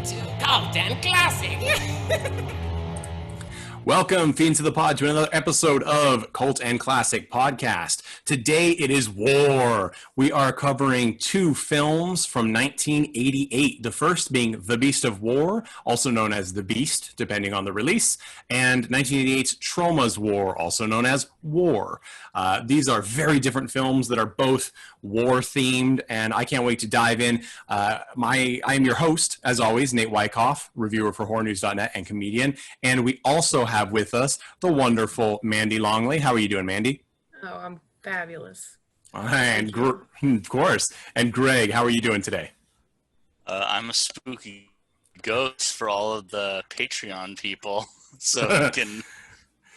to Cult and Classic. Welcome, Fiends of the Pod, to another episode of Cult and Classic Podcast. Today it is War. We are covering two films from 1988. The first being The Beast of War, also known as The Beast, depending on the release, and 1988's TROMA'S War, also known as War. These are very different films that are both war-themed, and I can't wait to dive in. I am your host, as always, Nate Wyckoff, reviewer for HorrorNews.net and comedian, and we also have with us the wonderful Mandy Longley. How are you doing, Mandy? Oh, I'm fabulous. And of course. And Greg, how are you doing today? I'm a spooky ghost for all of the Patreon people, so you can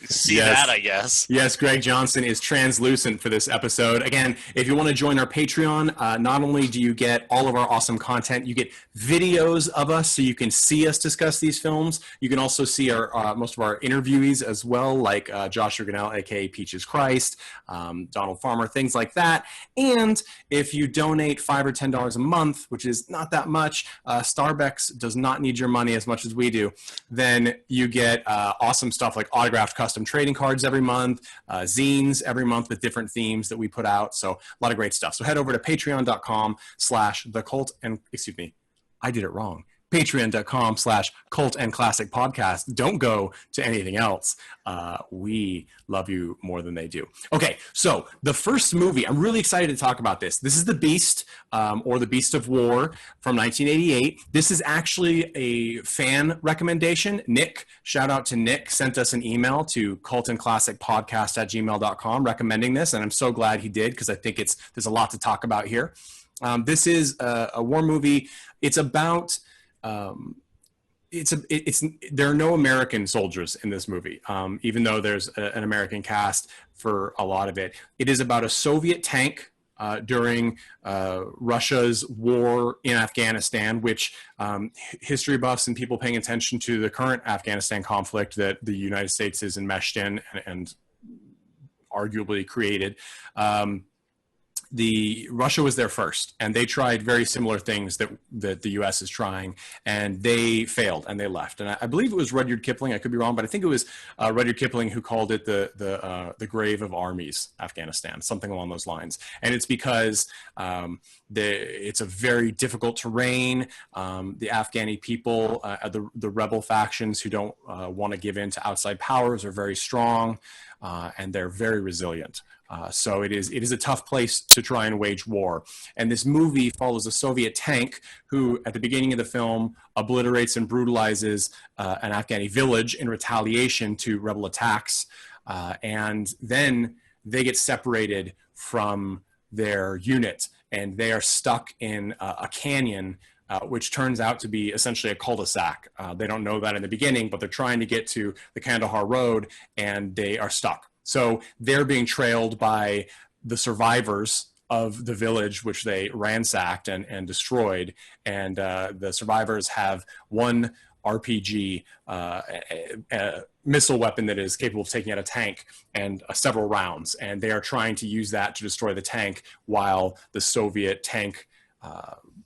see that, I guess. Yes, Greg Johnson is translucent for this episode. Again, if you want to join our Patreon, not only do you get all of our awesome content, you get videos of us so you can see us discuss these films. You can also see our most of our interviewees as well, like Josh Urganell, aka Peaches Christ, Donald Farmer, things like that. And if you donate $5 or $10 a month, which is not that much, Starbucks does not need your money as much as we do, then you get awesome stuff like autographed custom trading cards every month, zines every month with different themes that we put out. So a lot of great stuff. So head over to patreon.com/thecult and, excuse me, I did it wrong. Patreon.com/Cult and Classic Podcast. Don't go to anything else. We love you more than they do. Okay, so the first movie, I'm really excited to talk about this. This is The Beast, or The Beast of War from 1988. This is actually a fan recommendation. Nick, shout out to Nick, sent us an email to cultandclassicpodcast@gmail.com recommending this, and I'm so glad he did because I think there's a lot to talk about here. This is a war movie. It's about there are no American soldiers in this movie, even though there's an American cast for a lot of it. It is about a Soviet tank during Russia's war in Afghanistan, which history buffs and people paying attention to the current Afghanistan conflict that the United States is enmeshed in and arguably created. Russia was there first, and they tried very similar things that the U.S. is trying, and they failed and they left. And I believe it was Rudyard Kipling. I could be wrong, but I think it was Rudyard Kipling who called it the grave of armies, Afghanistan, something along those lines. And it's because it's a very difficult terrain. The Afghani people, the rebel factions who don't want to give in to outside powers, are very strong, and they're very resilient. So it is a tough place to try and wage war. And this movie follows a Soviet tank who, at the beginning of the film, obliterates and brutalizes an Afghani village in retaliation to rebel attacks. And then they get separated from their unit, and they are stuck in a canyon, which turns out to be essentially a cul-de-sac. They don't know that in the beginning, but they're trying to get to the Kandahar Road, and they are stuck. So they're being trailed by the survivors of the village, which they ransacked and destroyed. And the survivors have one RPG, a missile weapon that is capable of taking out a tank, and several rounds. And they are trying to use that to destroy the tank while the Soviet tank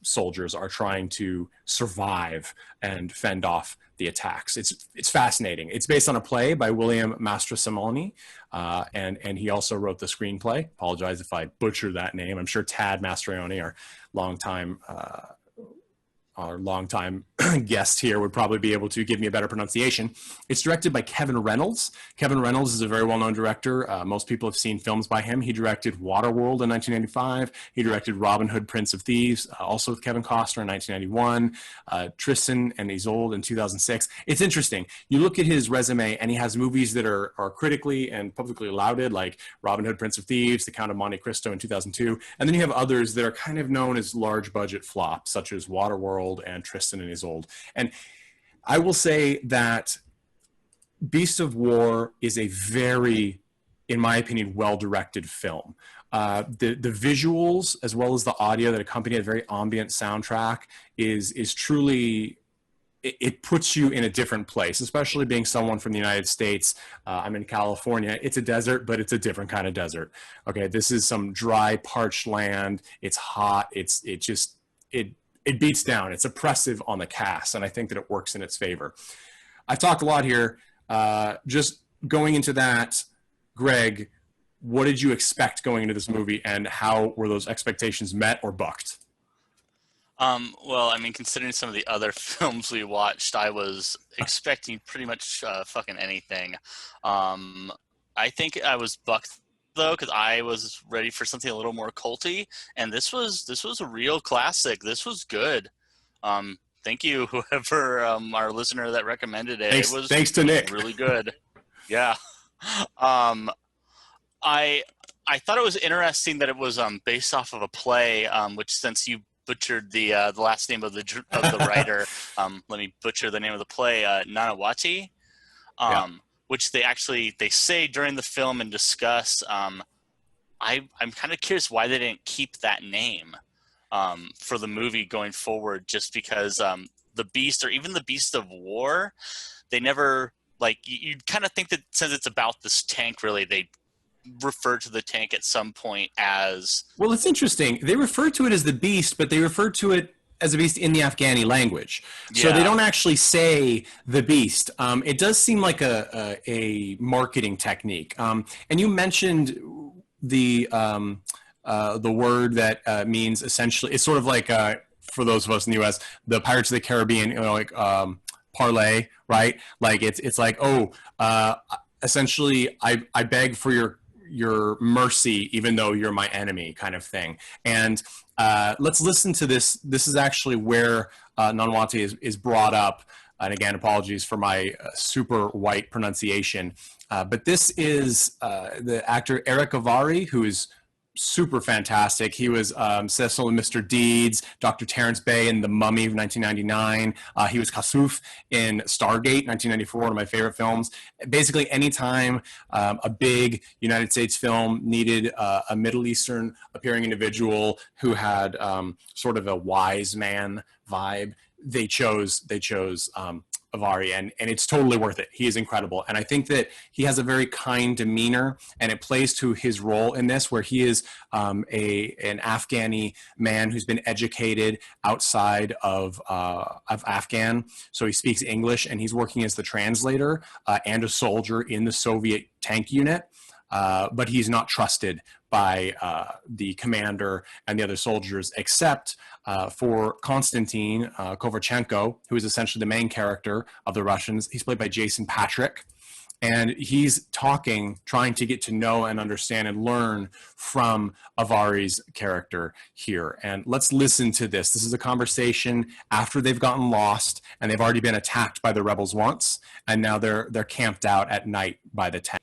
soldiers are trying to survive and fend off the attacks. It's fascinating. It's based on a play by William Mastrosimone, and he also wrote the screenplay. Apologize if I butcher that name. I'm sure Tad Mastroianni, our longtime guest here, would probably be able to give me a better pronunciation. It's directed by Kevin Reynolds. Kevin Reynolds is a very well-known director. Most people have seen films by him. He directed Waterworld in 1995. He directed Robin Hood, Prince of Thieves, also with Kevin Costner in 1991. Tristan and Isolde in 2006. It's interesting. You look at his resume, and he has movies that are critically and publicly lauded, like Robin Hood, Prince of Thieves, The Count of Monte Cristo in 2002. And then you have others that are kind of known as large-budget flops, such as Waterworld and Tristan and Isolde. And I will say that Beast of War is a very, in my opinion, well-directed film. The visuals, as well as the audio that accompany a very ambient soundtrack, is truly, it puts you in a different place, especially being someone from the United States. I'm in California. It's a desert, but it's a different kind of desert. Okay, this is some dry, parched land. It's hot. it beats down. It's oppressive on the cast, and I think that it works in its favor. I've talked a lot here. Just going into that, Greg, what did you expect going into this movie, and how were those expectations met or bucked? Well, I mean, considering some of the other films we watched, I was expecting pretty much fucking anything. I think I was bucked though, because I was ready for something a little more culty, and this was a real classic. This was good. Thank you, whoever our listener that recommended it. Thanks to Nick. Really good. Yeah. I thought it was interesting that it was based off of a play, which, since you butchered the last name of the writer, let me butcher the name of the play, Nanawati, which they say during the film and discuss. I'm kind of curious why they didn't keep that name for the movie going forward, just because the Beast, or even the Beast of War, they never, like, you'd kind of think that since it's about this tank, really, they refer to the tank at some point as... Well, it's interesting. They refer to it as the Beast, but they refer to it as a beast in the Afghani language. So they don't actually say the Beast. It does seem like a marketing technique. And you mentioned the word that means, essentially, it's sort of like, for those of us in the US, the Pirates of the Caribbean, like parlay, right? Like it's like, essentially, I beg for your mercy, even though you're my enemy, kind of thing. And let's listen to this. This is actually where Nanawati is brought up. And again, apologies for my super white pronunciation. But this is the actor Eric Avari, who is super fantastic. He was Cecil and Mr. Deeds, Dr. Terrence Bay in The Mummy of 1999. He was Kasuf in Stargate, 1994, one of my favorite films. Basically, anytime a big United States film needed a Middle Eastern appearing individual who had sort of a wise man vibe, they chose Avari, and it's totally worth it. He is incredible. And I think that he has a very kind demeanor, and it plays to his role in this, where he is an Afghani man who's been educated outside of Afghan. So he speaks English, and he's working as the translator and a soldier in the Soviet tank unit. But he's not trusted by the commander and the other soldiers, except for Konstantin Kovarchenko, who is essentially the main character of the Russians. He's played by Jason Patric, and he's trying to get to know and understand and learn from Avari's character here. And let's listen to this. This is a conversation after they've gotten lost, and they've already been attacked by the rebels once, and now they're camped out at night by the tank.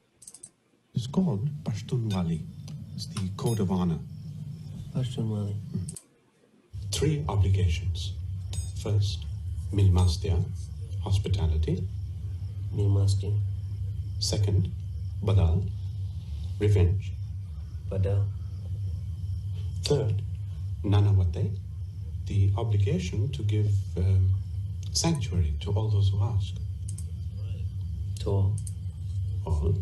It's called Pashtunwali. It's the code of honor. Pashtunwali. 3 obligations. First, milmastia, hospitality. Milmastia. Second, badal, revenge. Badal. Third, nanawate, the obligation to give sanctuary to all those who ask. To all. All.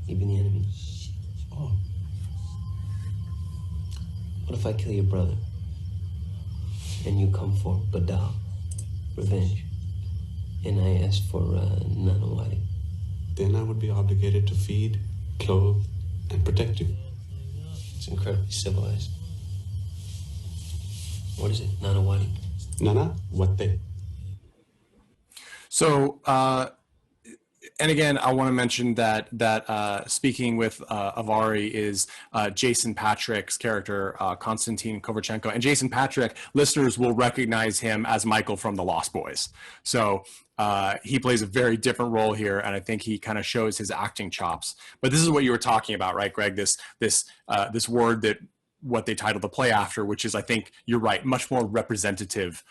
Even the enemy. All. What if I kill your brother? And you come for badal, revenge, and I ask for Nanawati? Then I would be obligated to feed, clothe, and protect you. It's incredibly civilized. What is it? Nanawati? Nanawate. So, and again, I want to mention that speaking with Avari is Jason Patric's character, Konstantin Kovarchenko. And Jason Patric, listeners will recognize him as Michael from The Lost Boys. So he plays a very different role here, and I think he kind of shows his acting chops. But this is what you were talking about, right, Greg? This word that what they titled the play after, which is, I think you're right, much more representative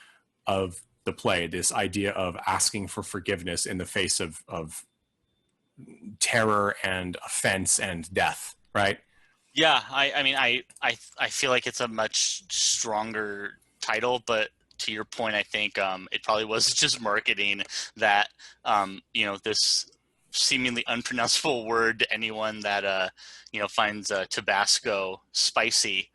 of the play. This idea of asking for forgiveness in the face of terror and offense and death, right? Yeah, I mean, I feel like it's a much stronger title, but to your point, I think it probably was just marketing that, this seemingly unpronounceable word to anyone that, finds Tabasco spicy.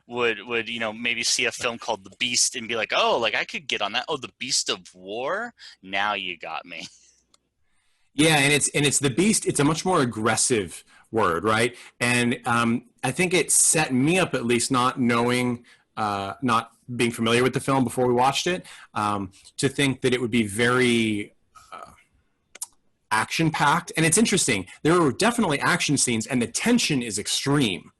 would maybe see a film called The Beast and be like, oh, like I could get on that. Oh, The Beast of War. Now you got me. Yeah, and it's the beast. It's a much more aggressive word, right? And I think it set me up, at least not knowing, not being familiar with the film before we watched it, to think that it would be very action-packed. And it's interesting. There are definitely action scenes, and the tension is extreme,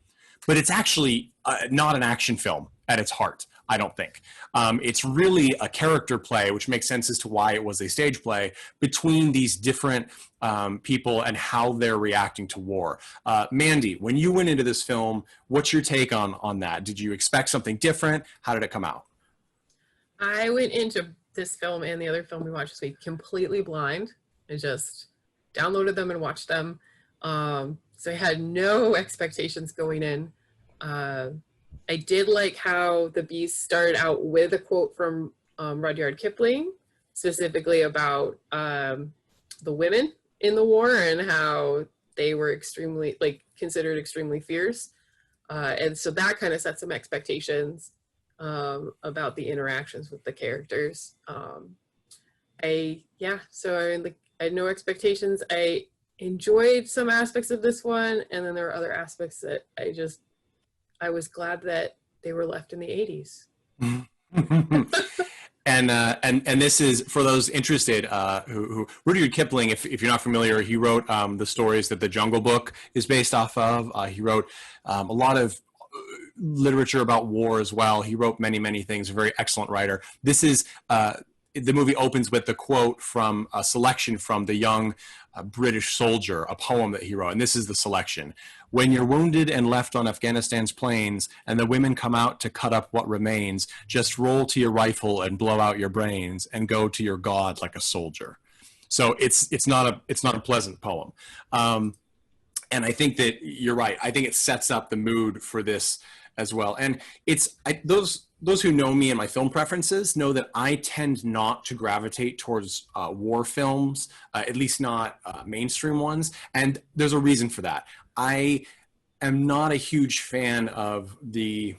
but it's actually not an action film at its heart, I don't think. It's really a character play, which makes sense as to why it was a stage play, between these different people and how they're reacting to war. Mandy, when you went into this film, what's your take on that? Did you expect something different? How did it come out? I went into this film and the other film we watched this week completely blind. I just downloaded them and watched them. So I had no expectations going in. I did like how The Beast started out with a quote from Rudyard Kipling, specifically about the women in the war and how they were extremely, considered extremely fierce. And so that kind of set some expectations about the interactions with the characters. I had no expectations. I enjoyed some aspects of this one, and then there were other aspects that I was glad that they were left in the 80s. And this is for those interested, who Rudyard Kipling, if you're not familiar, he wrote the stories that the Jungle Book is based off of. He wrote a lot of literature about war as well. He wrote many things, a very excellent writer. This is, the movie opens with the quote from a selection from The Young British Soldier, a poem that he wrote. And this is the selection. When you're wounded and left on Afghanistan's plains, and the women come out to cut up what remains, just roll to your rifle and blow out your brains and go to your God like a soldier. So it's not a pleasant poem. And I think that you're right. I think it sets up the mood for this as well. And those who know me and my film preferences know that I tend not to gravitate towards war films, at least not mainstream ones. And there's a reason for that. I am not a huge fan of the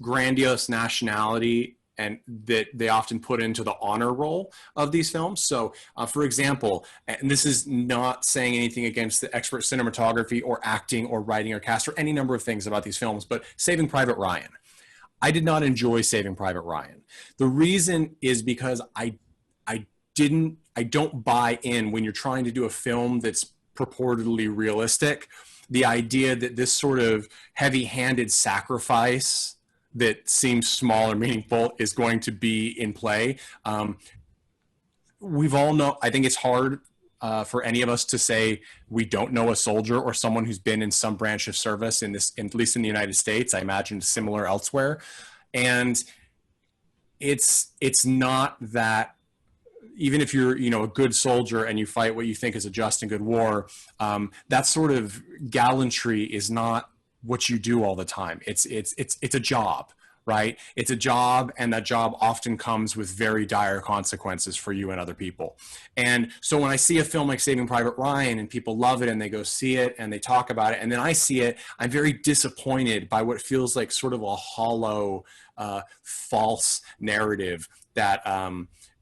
grandiose nationality and that they often put into the honor role of these films. So, for example, and this is not saying anything against the expert cinematography or acting or writing or cast or any number of things about these films, but Saving Private Ryan. I did not enjoy Saving Private Ryan. The reason is because I don't buy in when you're trying to do a film that's purportedly realistic, the idea that this sort of heavy-handed sacrifice that seems small or meaningful is going to be in play. We've all know, I think it's hard for any of us to say we don't know a soldier or someone who's been in some branch of service at least in the United States. I imagine similar elsewhere. And it's not that, even if you're, a good soldier and you fight what you think is a just and good war, that sort of gallantry is not what you do all the time. It's a job, right? It's a job, and that job often comes with very dire consequences for you and other people. And so when I see a film like Saving Private Ryan and people love it and they go see it and they talk about it, and then I see it, I'm very disappointed by what feels like sort of a hollow, false narrative that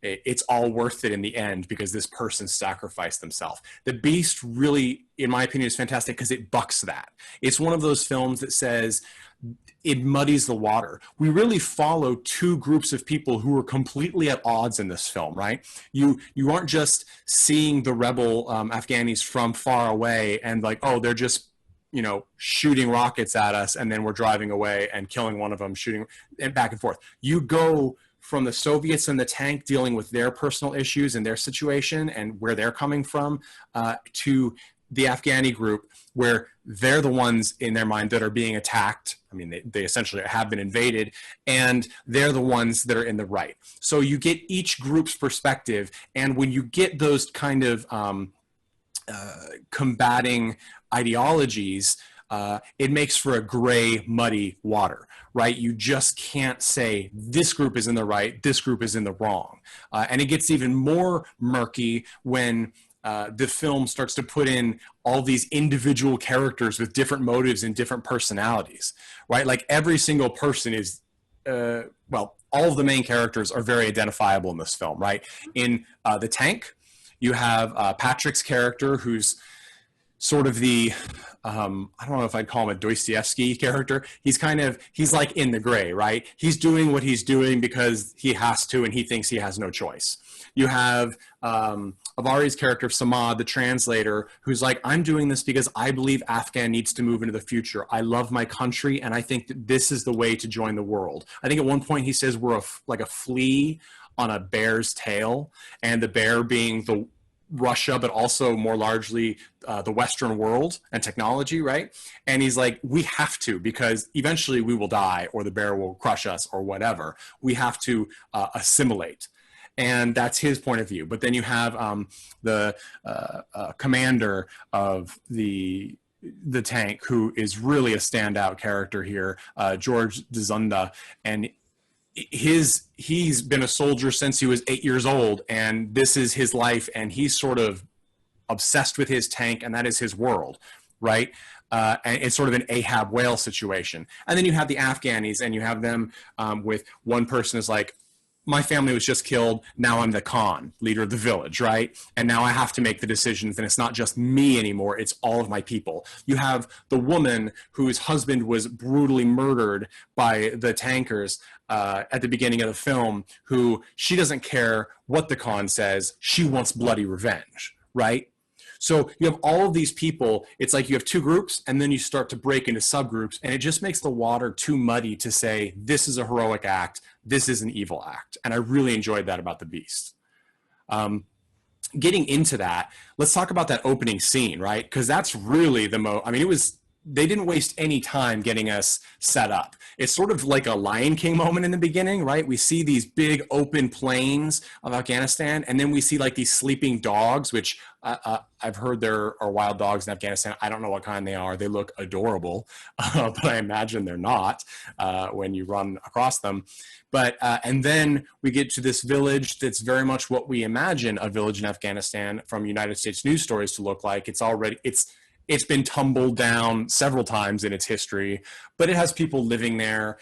it's all worth it in the end because this person sacrificed themselves. The Beast really, in my opinion, is fantastic because it bucks that. It's one of those films that says, it muddies the water. We really follow two groups of people who are completely at odds in this film, right? You aren't just seeing the rebel Afghanis from far away and like, oh, they're just, shooting rockets at us and then we're driving away and killing one of them, shooting and back and forth. You go from the Soviets in the tank dealing with their personal issues and their situation and where they're coming from to the Afghani group where they're the ones in their mind that are being attacked. I mean, they essentially have been invaded, and they're the ones that are in the right. So you get each group's perspective, and when you get those kind of combating ideologies, it makes for a gray, muddy water, right? You just can't say this group is in the right, this group is in the wrong. And it gets even more murky when the film starts to put in all these individual characters with different motives and different personalities, right? Like every single person is, well, all of the main characters are very identifiable in this film, right? In The Tank, you have Patric's character, who's sort of the, I don't know if I'd call him a Dostoevsky character. He's like in the gray, right? He's doing what he's doing because he has to, and he thinks he has no choice. You have Avari's character, Samad, the translator, who's like, I'm doing this because I believe Afghan needs to move into the future. I love my country, and I think that this is the way to join the world. I think at one point he says we're like a flea on a bear's tail, and the bear being the Russia, but also more largely the Western world and technology, right? And he's like, we have to, because eventually we will die, or the bear will crush us, or whatever. We have to assimilate. And that's his point of view. But then you have the commander of the tank, who is really a standout character here, George Dzunda, and he's been a soldier since he was 8 years old, and this is his life, and he's sort of obsessed with his tank, and that is his world, right? And it's sort of an Ahab whale situation. And then you have the Afghanis, and you have them with one person is like, my family was just killed, now I'm the Khan, leader of the village, right? And now I have to make the decisions, and it's not just me anymore, it's all of my people. You have the woman whose husband was brutally murdered by the tankers at the beginning of the film, who she doesn't care what the Khan says, she wants bloody revenge, right? So you have all of these people, it's like you have two groups, and then you start to break into subgroups, and it just makes the water too muddy to say, this is a heroic act, this is an evil act. And I really enjoyed that about The Beast. Getting into that, let's talk about that opening scene, right? Because that's really they didn't waste any time getting us set up. It's sort of like a Lion King moment in the beginning, right? We see these big open plains of Afghanistan, and then we see like these sleeping dogs, which I've heard there are wild dogs in Afghanistan. I don't know what kind they are. They look adorable, but I imagine they're not when you run across them. But and then we get to this village that's very much what we imagine a village in Afghanistan from United States news stories to look like. It's been tumbled down several times in its history, but it has people living there,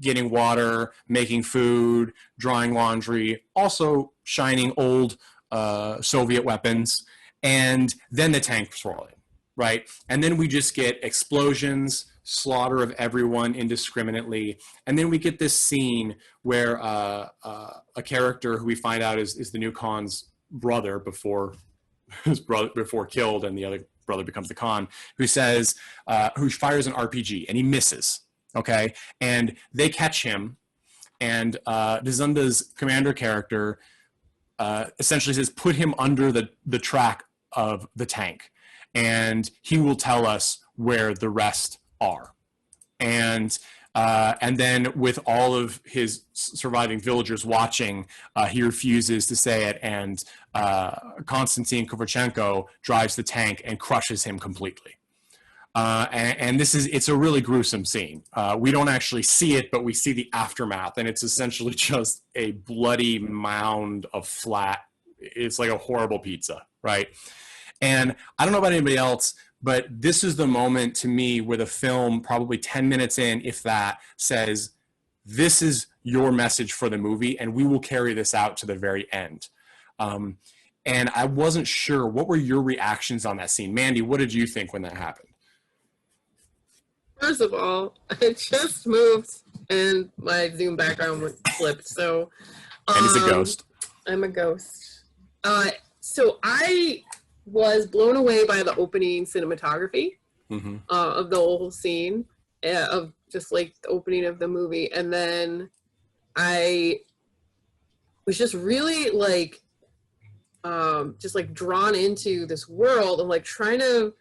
getting water, making food, drying laundry, also shining old Soviet weapons, and then the tanks roll in, right? And then we just get explosions, slaughter of everyone indiscriminately, and then we get this scene where a character who we find out is the new Khan's brother before killed, and the other brother becomes the Khan, who says, who fires an RPG, and he misses, okay? And they catch him, and Dzunda's commander character essentially says, put him under the track of the tank, and he will tell us where the rest are. And then with all of his surviving villagers watching, he refuses to say it, and Konstantin Kovarchenko drives the tank and crushes him completely. And it's a really gruesome scene. We don't actually see it, but we see the aftermath, and it's essentially just a bloody mound of flat. It's like a horrible pizza, right? And I don't know about anybody else, but this is the moment to me where the film, probably 10 minutes in, if that, says, this is your message for the movie, and we will carry this out to the very end. And I wasn't sure, what were your reactions on that scene? Mandy, what did you think when that happened? First of all, I just moved and my Zoom background was flipped. So, and he's a ghost. I'm a ghost. So I was blown away by the opening cinematography of the whole scene, of just like the opening of the movie. And then I was just really like, just like drawn into this world and like trying to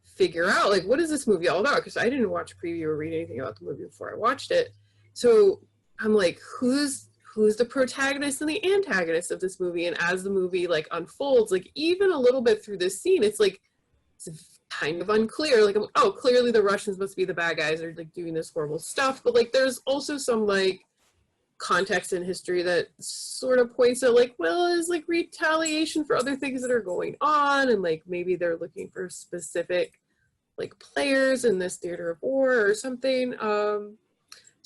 figure out like, what is this movie all about? Because I didn't watch a preview or read anything about the movie before I watched it. So I'm like, who's the protagonist and the antagonist of this movie? And as the movie like unfolds, like even a little bit through this scene, it's like, it's kind of unclear. Like, oh, clearly the Russians must be the bad guys, are like doing this horrible stuff. But like, there's also some like context in history that sort of points out like, well, is like retaliation for other things that are going on, and like maybe they're looking for specific like players in this theater of war or something. So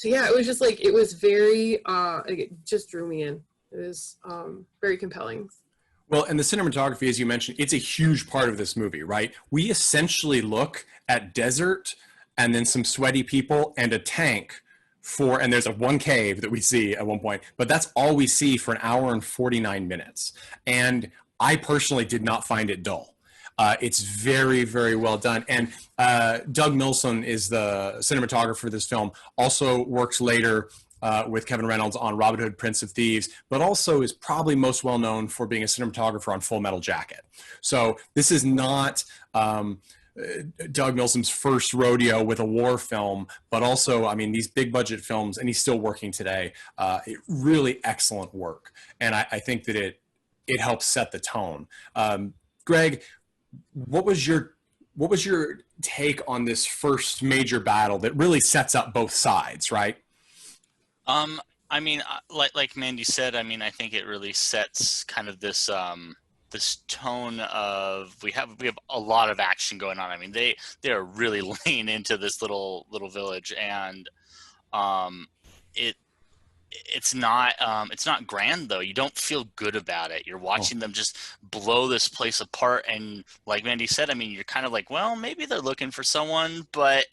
yeah, it was just like, it was very, it just drew me in. It was very compelling. Well, and the cinematography, as you mentioned, it's a huge part of this movie, right? We essentially look at desert and then some sweaty people and a tank and there's one cave that we see at one point, but that's all we see for an hour and 49 minutes. And I personally did not find it dull. It's very, very well done. And Doug Milson is the cinematographer for this film, also works later with Kevin Reynolds on Robin Hood, Prince of Thieves, but also is probably most well known for being a cinematographer on Full Metal Jacket. So this is not Doug Milson's first rodeo with a war film, but also, I mean, these big budget films, and he's still working today. Really excellent work. And I think that it helps set the tone. Greg, what was your take on this first major battle that really sets up both sides, right? I mean, like Mandy said, I mean, I think it really sets kind of this this tone of we have a lot of action going on. I mean, they are really laying into this little village, and it's not grand though. You don't feel good about it. You're watching them just blow this place apart, and like Mandy said, I mean, you're kind of like, well, maybe they're looking for someone, but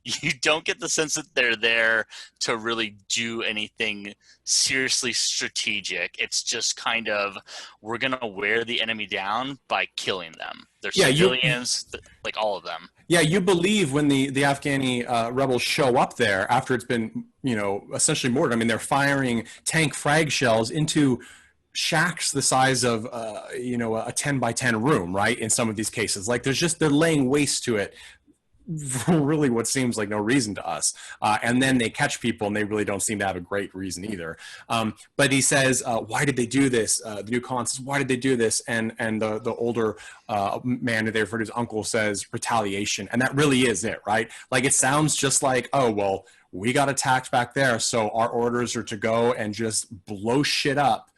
you don't get the sense that they're there to really do anything seriously strategic. It's just kind of, we're gonna wear the enemy down by killing them. They're civilians, like all of them. Yeah, you believe when the Afghani rebels show up there after it's been, essentially mortared. I mean, they're firing tank frag shells into shacks the size of, a 10 by 10 room, right? In some of these cases, like they're laying waste to it for really what seems like no reason to us. And then they catch people and they really don't seem to have a great reason either. But he says, why did they do this? The new Khan says, why did they do this? And the older man that they refer to as uncle says retaliation. And that really is it, right? Like it sounds just like, oh, well, we got attacked back there, so our orders are to go and just blow shit up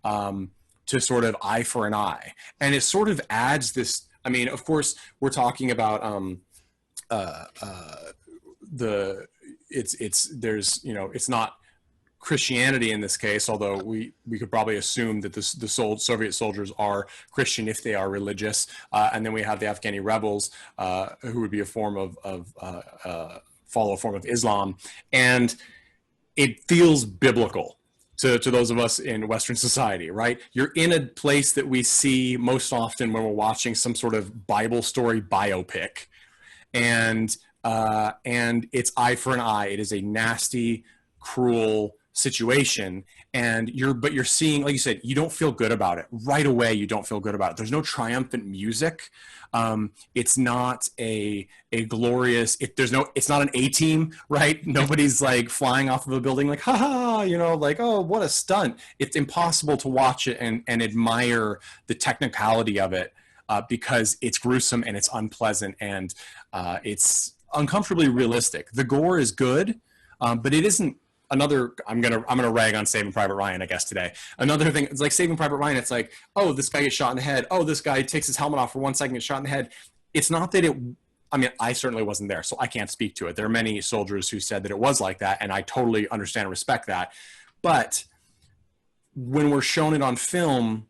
to sort of eye for an eye. And it sort of adds this, I mean, of course, we're talking about it's not Christianity in this case, although we could probably assume that the Soviet soldiers are Christian if they are religious, and then we have the Afghani rebels who would be follow a form of Islam, and it feels biblical to those of us in Western society, right? You're in a place that we see most often when we're watching some sort of Bible story biopic. And it's eye for an eye. It is a nasty, cruel situation. And you're seeing, like you said, you don't feel good about it. Right away, you don't feel good about it. There's no triumphant music. It's not a glorious, it's not an A-team, right? Nobody's like flying off of a building like, haha, like, oh, what a stunt. It's impossible to watch it and admire the technicality of it. Because it's gruesome and it's unpleasant and it's uncomfortably realistic. The gore is good, but it isn't another. I'm gonna rag on Saving Private Ryan, I guess, today. Another thing, it's like Saving Private Ryan. It's like, oh, this guy gets shot in the head. Oh, this guy takes his helmet off for 1 second, gets shot in the head. It's not that it. I mean, I certainly wasn't there, so I can't speak to it. There are many soldiers who said that it was like that, and I totally understand and respect that. But when we're shown it on film,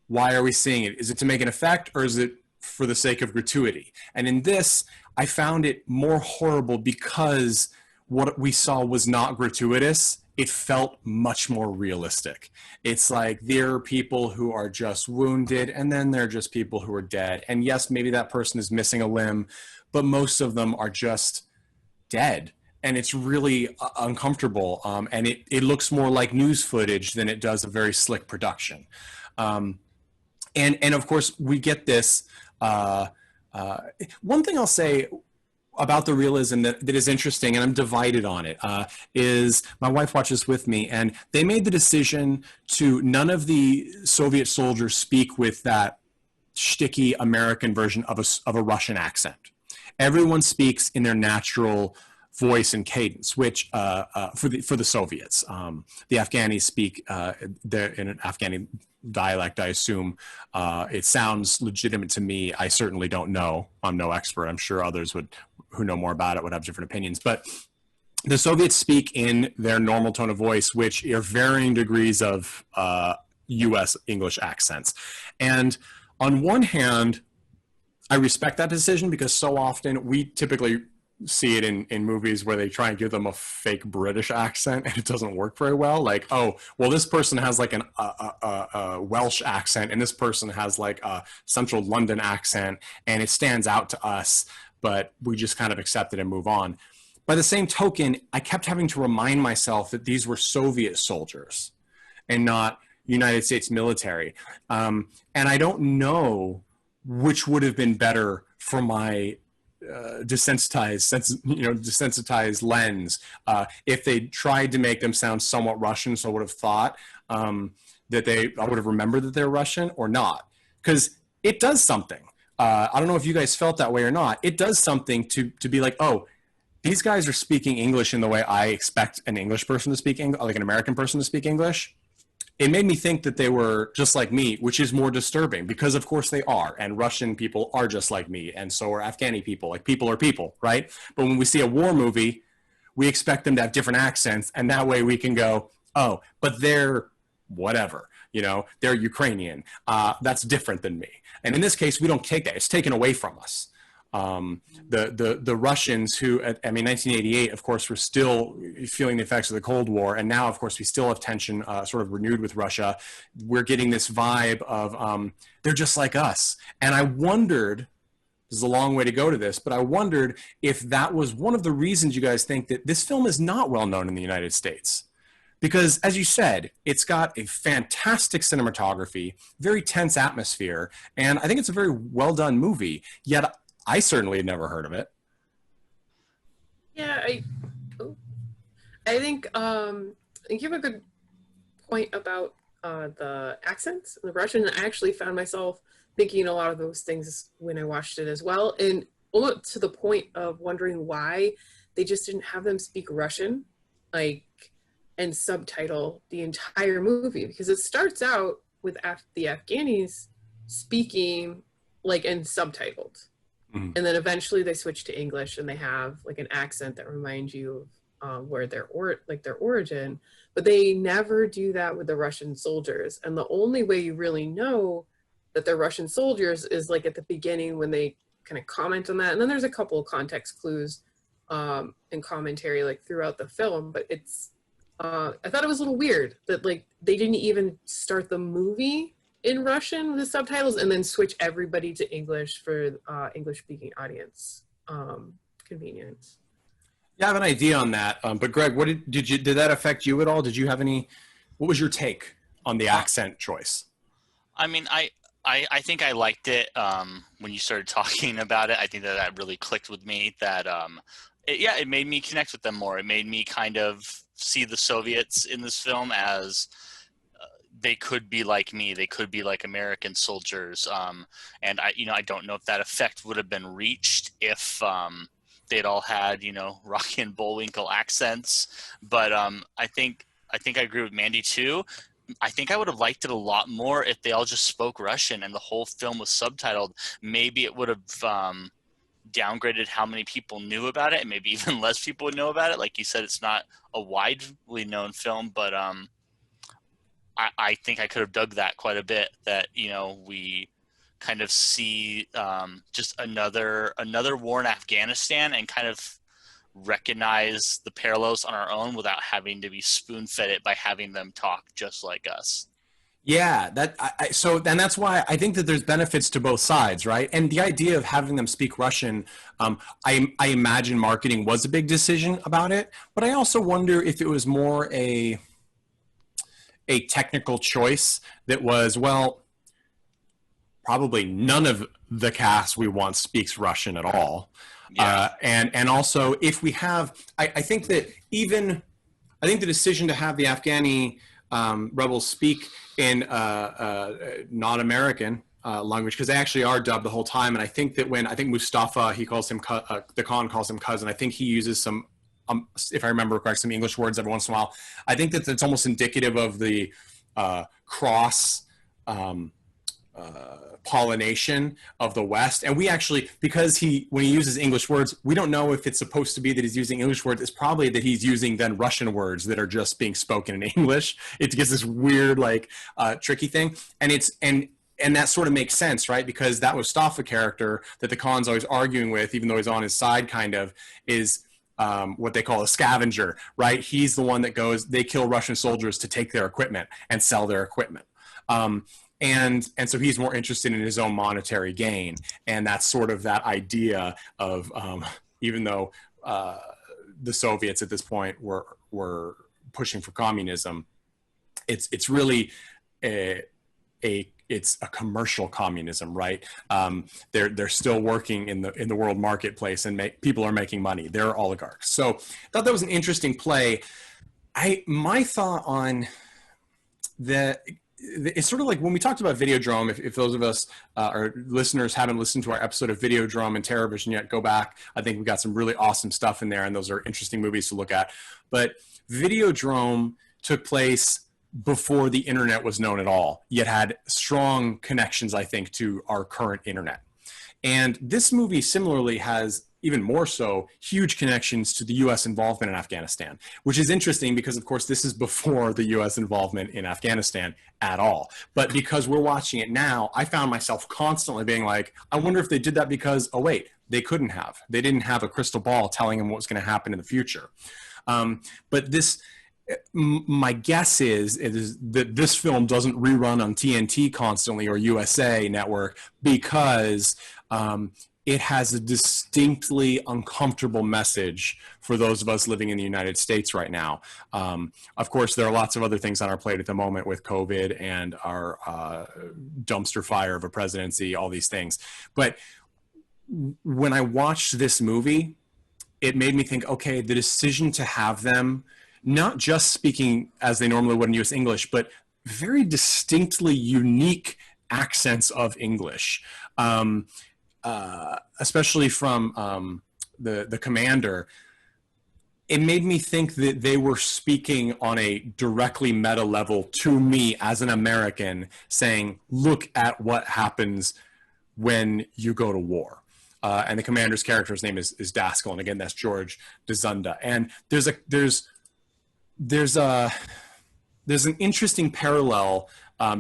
why are we seeing it? Is it to make an effect, or is it for the sake of gratuity? And in this, I found it more horrible because what we saw was not gratuitous. It felt much more realistic. It's like there are people who are just wounded, and then there are just people who are dead. And yes, maybe that person is missing a limb, but most of them are just dead. And it's really uncomfortable. And it looks more like news footage than it does a very slick production. And of course, we get this. One thing I'll say about the realism that is interesting, and I'm divided on it, is my wife watches with me, and they made the decision to none of the Soviet soldiers speak with that shticky American version of a Russian accent. Everyone speaks in their natural voice and cadence, which for the Soviets, the Afghanis speak in an Afghani dialect, I assume. It sounds legitimate to me. I certainly don't know. I'm no expert. I'm sure others who know more about it would have different opinions. But the Soviets speak in their normal tone of voice, which are varying degrees of U.S. English accents. And on one hand, I respect that decision because so often we typically see it in movies where they try and give them a fake British accent and it doesn't work very well. Like, oh, well, this person has like a Welsh accent and this person has like a central London accent and it stands out to us, but we just kind of accept it and move on. By the same token, I kept having to remind myself that these were Soviet soldiers and not United States military. And I don't know which would have been better for my desensitized lens. If they tried to make them sound somewhat Russian, so I would have thought I would have remembered that they're Russian or not. Because it does something. I don't know if you guys felt that way or not. It does something to be like, oh, these guys are speaking English in the way I expect an English person to speak English, like an American person to speak English. It made me think that they were just like me, which is more disturbing because of course they are. And Russian people are just like me. And so are Afghani people. Like people are people, right? But when we see a war movie, we expect them to have different accents. And that way we can go, oh, but they're whatever, they're Ukrainian. That's different than me. And in this case, we don't take that. It's taken away from us. The Russians who, 1988, of course, were still feeling the effects of the Cold War. And now, of course, we still have tension sort of renewed with Russia. We're getting this vibe of they're just like us. And I wondered, this is a long way to go to this, but I wondered if that was one of the reasons you guys think that this film is not well known in the United States. Because, as you said, it's got a fantastic cinematography, very tense atmosphere, and I think it's a very well-done movie, yet I certainly had never heard of it. Yeah, I think you have a good point about the accents, the Russian. I actually found myself thinking a lot of those things when I watched it as well, and to the point of wondering why they just didn't have them speak Russian, and subtitle the entire movie, because it starts out with the Afghanis speaking and subtitled. Mm-hmm. And then eventually they switch to English and they have an accent that reminds you of where their origin, but they never do that with the Russian soldiers. And the only way you really know that they're Russian soldiers is at the beginning when they kind of comment on that. And then there's a couple of context clues and commentary throughout the film, but it's I thought it was a little weird that they didn't even start the movie in Russian with the subtitles and then switch everybody to English for English-speaking audience convenience. Yeah, I have an idea on that. But Greg, did that affect you at all? Did you have what was your take on the accent choice? I think I liked it when you started talking about it. I think that really clicked with me that it made me connect with them more. It made me kind of see the Soviets in this film as they could be like me. They could be like American soldiers. And I don't know if that effect would have been reached if they'd all had, Rocky and Bullwinkle accents. But I think I agree with Mandy too. I think I would have liked it a lot more if they all just spoke Russian and the whole film was subtitled. Maybe it would have downgraded how many people knew about it, and maybe even less people would know about it. Like you said, it's not a widely known film, but I think I could have dug that quite a bit, that, we kind of see just another war in Afghanistan and kind of recognize the parallels on our own without having to be spoon-fed it by having them talk just like us. Yeah, and that's why I think that there's benefits to both sides, right? And the idea of having them speak Russian, I imagine marketing was a big decision about it, but I also wonder if it was more a technical choice that was, well, probably none of the cast we want speaks Russian at all. Yeah. And also if we have, I think the decision to have the Afghani rebels speak in non-American language, because they actually are dubbed the whole time. And I think that Mustafa, he calls him, the Khan calls him cousin, I think he uses some if I remember correctly, some English words every once in a while. I think that it's almost indicative of the cross pollination of the West. And we actually, because when he uses English words, we don't know if it's supposed to be that he's using English words. It's probably that he's using then Russian words that are just being spoken in English. It gives this weird, like, tricky thing. And that sort of makes sense, right? Because that Mustafa character that the Khan's always arguing with, even though he's on his side kind of, is what they call a scavenger, right? He's the one that goes, they kill Russian soldiers to take their equipment and sell their equipment. And so he's more interested in his own monetary gain. And that's sort of that idea of, even though the Soviets at this point were pushing for communism, it's really it's a commercial communism, right? They're still working in the world marketplace, and people are making money. They're oligarchs. So I thought that was an interesting play. My thought on it's sort of like when we talked about Videodrome, if those of us, our listeners, haven't listened to our episode of Videodrome and Terrorvision yet, go back. I think we've got some really awesome stuff in there, and those are interesting movies to look at. But Videodrome took place before the internet was known at all, yet had strong connections, I think, to our current internet. And this movie similarly has, even more so, huge connections to the U.S. involvement in Afghanistan, which is interesting because, of course, this is before the U.S. involvement in Afghanistan at all. But because we're watching it now, I found myself constantly being like, I wonder if they did that because, oh, wait, they couldn't have. They didn't have a crystal ball telling them what was going to happen in the future. But this... my guess is that this film doesn't rerun on TNT constantly or USA Network because it has a distinctly uncomfortable message for those of us living in the United States right now. Of course, there are lots of other things on our plate at the moment with COVID and our dumpster fire of a presidency, all these things. But when I watched this movie, it made me think, okay, the decision to have them not just speaking as they normally would in US English, but very distinctly unique accents of English, especially from the commander. It made me think that they were speaking on a directly meta level to me as an American, saying, look at what happens when you go to war. And the commander's character's name is Daskal, and again, that's George Dzunda. And there's an interesting parallel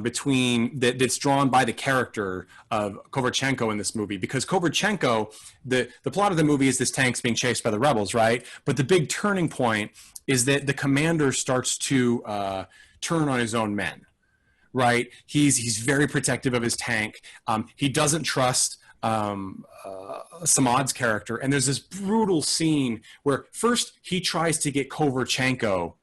between that's drawn by the character of Kovarchenko in this movie, because Kovarchenko, the plot of the movie is this tank's being chased by the rebels, right? But the big turning point is that the commander starts to turn on his own men, right? He's very protective of his tank. He doesn't trust Samad's character, and there's this brutal scene where first he tries to get Kovarchenko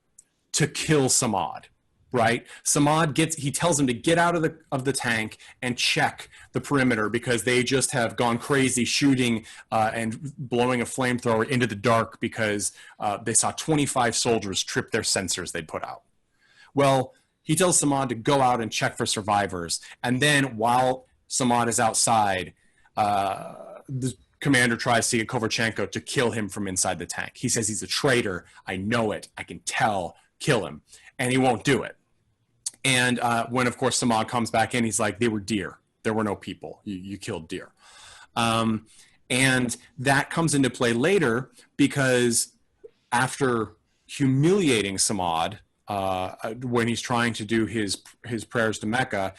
to kill Samad, right? Samad he tells him to get out of the tank and check the perimeter because they just have gone crazy shooting and blowing a flamethrower into the dark because they saw 25 soldiers trip their sensors they'd put out. Well, he tells Samad to go out and check for survivors. And then while Samad is outside, the commander tries to get Kovarchenko to kill him from inside the tank. He says he's a traitor. I know it. I can tell. Kill him. And he won't do it. And when, of course, Samad comes back in, he's like, they were deer. There were no people. You killed deer. And that comes into play later because after humiliating Samad, when he's trying to do his prayers to Mecca,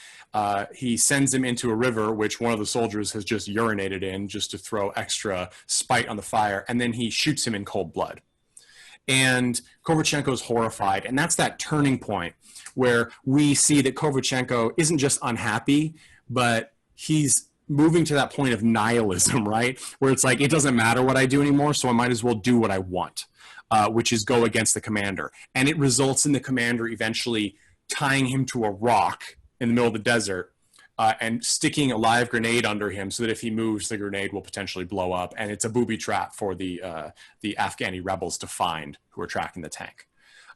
he sends him into a river, which one of the soldiers has just urinated in just to throw extra spite on the fire. And then he shoots him in cold blood. And Kovarchenko is horrified. And that's that turning point where we see that Kovarchenko isn't just unhappy, but he's moving to that point of nihilism, right? Where it's like, it doesn't matter what I do anymore, so I might as well do what I want, which is go against the commander. And it results in the commander eventually tying him to a rock in the middle of the desert and sticking a live grenade under him so that if he moves, the grenade will potentially blow up. And it's a booby trap for the Afghani rebels to find who are tracking the tank.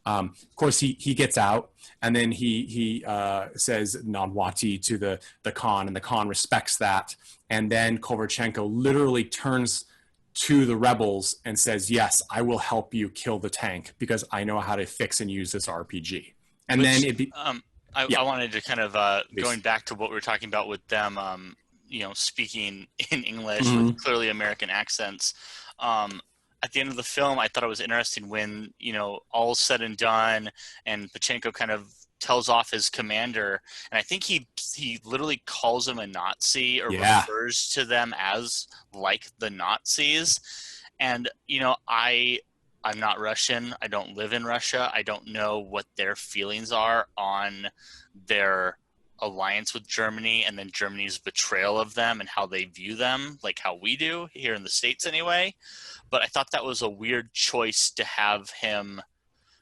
Of course, he gets out, and then he says Nanwati to the Khan, and the Khan respects that. And then Kovarchenko literally turns to the rebels and says, yes, I will help you kill the tank because I know how to fix and use this RPG. And then I wanted to kind of going back to what we were talking about with them, speaking in English with clearly American accents. At the end of the film, I thought it was interesting when, all's said and done and Pachenko kind of tells off his commander. And I think he literally calls him a Nazi or refers to them as like the Nazis. And, I'm not Russian. I don't live in Russia. I don't know what their feelings are on their alliance with Germany and then Germany's betrayal of them and how they view them, like how we do here in the States anyway. But I thought that was a weird choice to have him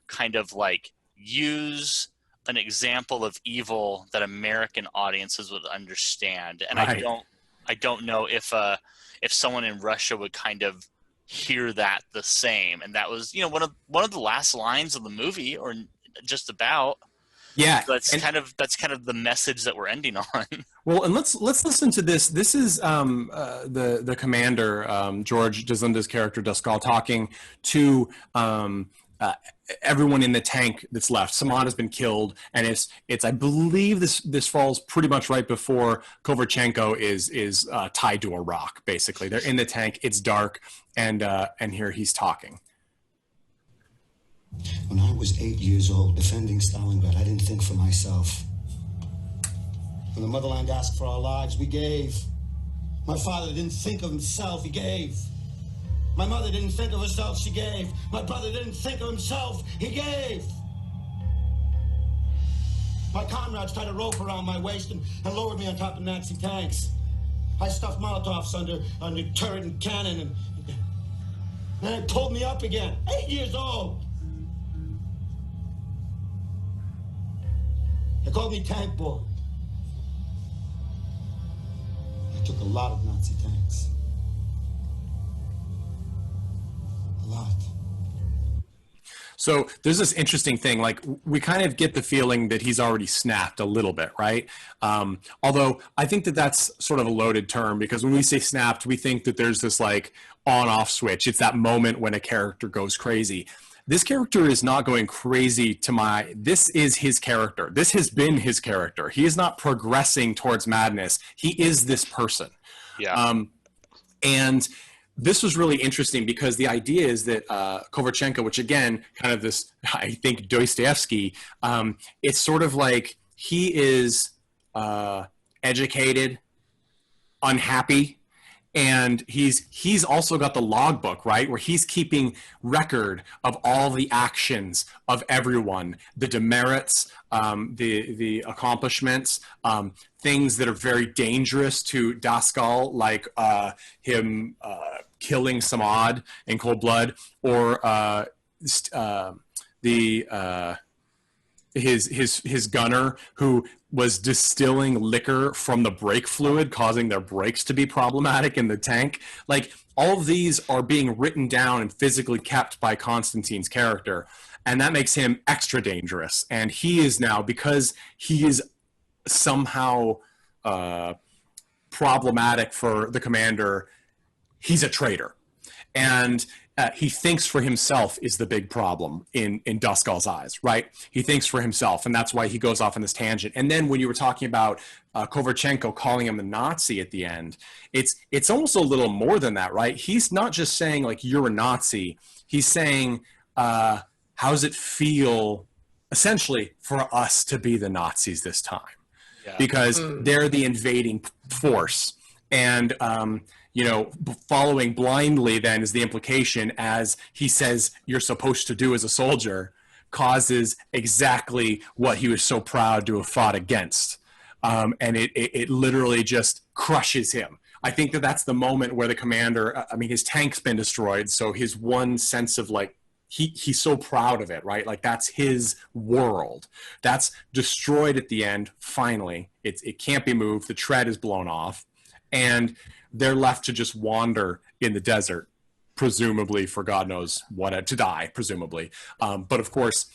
kind of like use an example of evil that American audiences would understand. And I don't know if someone in Russia would kind of hear that the same. And that was, one of the last lines of the movie, or just about. Yeah, that's kind of the message that we're ending on. Well, and let's listen to this. This is the commander, George Deslinda's character Duscal, talking to everyone in the tank that's left. Samad has been killed, and it's I believe this falls pretty much right before Kovalchenko is tied to a rock. Basically, they're in the tank. It's dark, and here he's talking. When I was 8 years old, defending Stalingrad, I didn't think for myself. When the motherland asked for our lives, we gave. My father didn't think of himself, he gave. My mother didn't think of herself, she gave. My brother didn't think of himself, he gave. My comrades tied a rope around my waist and lowered me on top of Nazi tanks. I stuffed Molotovs under turret and cannon, and then they pulled me up again, 8 years old. They called me Tank Boy. I took a lot of Nazi tanks. A lot. So there's this interesting thing, like we kind of get the feeling that he's already snapped a little bit, right? Although I think that that's sort of a loaded term, because when we say snapped, we think that there's this like on-off switch. It's that moment when a character goes crazy. This character is not going crazy this is his character. This has been his character. He is not progressing towards madness. He is this person. Yeah. And this was really interesting because the idea is that Kovalchenko, which again, kind of this, I think Dostoevsky, it's sort of like he is educated, unhappy, and he's also got the logbook, right, where he's keeping record of all the actions of everyone, the demerits, the accomplishments, things that are very dangerous to Duscal, like him killing Samad in cold blood, or his gunner who was distilling liquor from the brake fluid, causing their brakes to be problematic in the tank. Like, all of these are being written down and physically kept by Constantine's character, and that makes him extra dangerous. And he is now, because he is somehow problematic for the commander, he's a traitor. And he thinks for himself is the big problem in Duscal's eyes, right? He thinks for himself, and that's why he goes off on this tangent. And then when you were talking about Kovalchenko calling him a Nazi at the end, it's almost a little more than that, right? He's not just saying, like, you're a Nazi. He's saying, how does it feel, essentially, for us to be the Nazis this time? Yeah. Because they're the invading force. And following blindly then is the implication, as he says you're supposed to do as a soldier, causes exactly what he was so proud to have fought against. And it literally just crushes him. I think that that's the moment where the commander, his tank's been destroyed, so his one sense of, like, he's so proud of it, right? Like, that's his world. That's destroyed at the end, finally. It can't be moved. The tread is blown off. And they're left to just wander in the desert, presumably for God knows what, to die, presumably. But of course,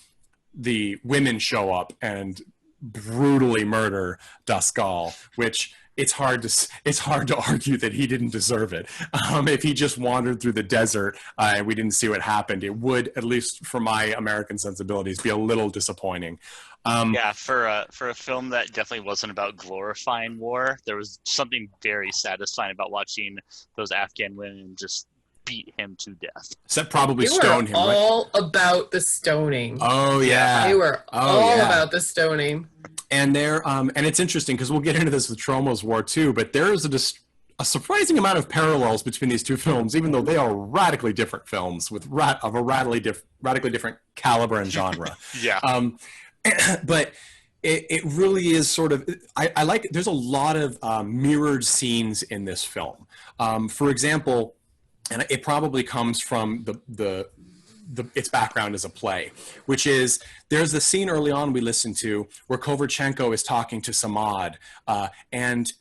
the women show up and brutally murder Duscal, which it's hard to argue that he didn't deserve it. If he just wandered through the desert and we didn't see what happened, it would, at least for my American sensibilities, be a little disappointing. Yeah, for a film that definitely wasn't about glorifying war, there was something very satisfying about watching those Afghan women just beat him to death. Except probably They stone were him, all about the stoning. Oh yeah, They were all about the stoning. And and it's interesting because we'll get into this with TROMA'S War too, but there is a surprising amount of parallels between these two films, even though they are radically different films with of a radically different caliber and genre. Yeah. But it really is sort of, I like, there's a lot of mirrored scenes in this film. For example, and it probably comes from its background as a play, which is there's the scene early on we listened to where Kovalchenko is talking to Samad and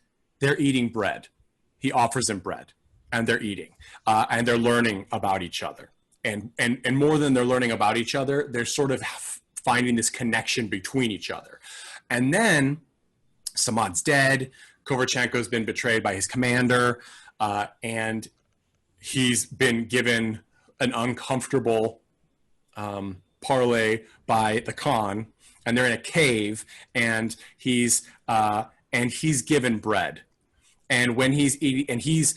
they're eating bread. He offers them bread and they're eating and they're learning about each other. And more than they're learning about each other, they're sort of finding this connection between each other. And then Samad's dead. Kovalchenko's been betrayed by his commander and he's been given an uncomfortable parlay by the Khan, and they're in a cave, and he's given bread, and when he's eating, and he's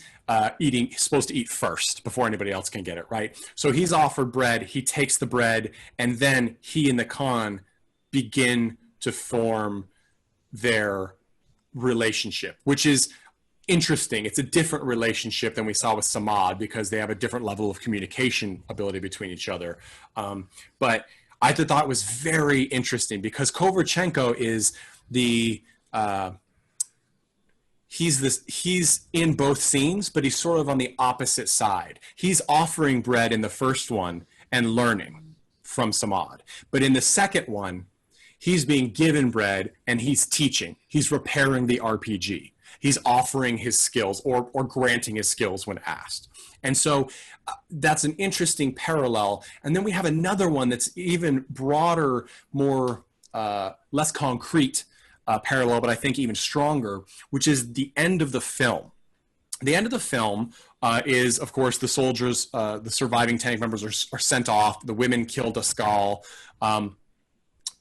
supposed to eat first before anybody else can get it, right? So he's offered bread, he takes the bread, and then he and the Khan begin to form their relationship, which is interesting. It's a different relationship than we saw with Samad because they have a different level of communication ability between each other. But I thought it was very interesting because Kovalchenko is he's in both scenes, but he's sort of on the opposite side. He's offering bread in the first one and learning from Samad. But in the second one, he's being given bread and he's teaching. He's repairing the RPG. He's offering his skills or granting his skills when asked. And so that's an interesting parallel. And then we have another one that's even broader, more less concrete parallel, but I think even stronger, which is the end of the film. The end of the film is, of course, the soldiers, the surviving tank members are sent off. The women killed Askal.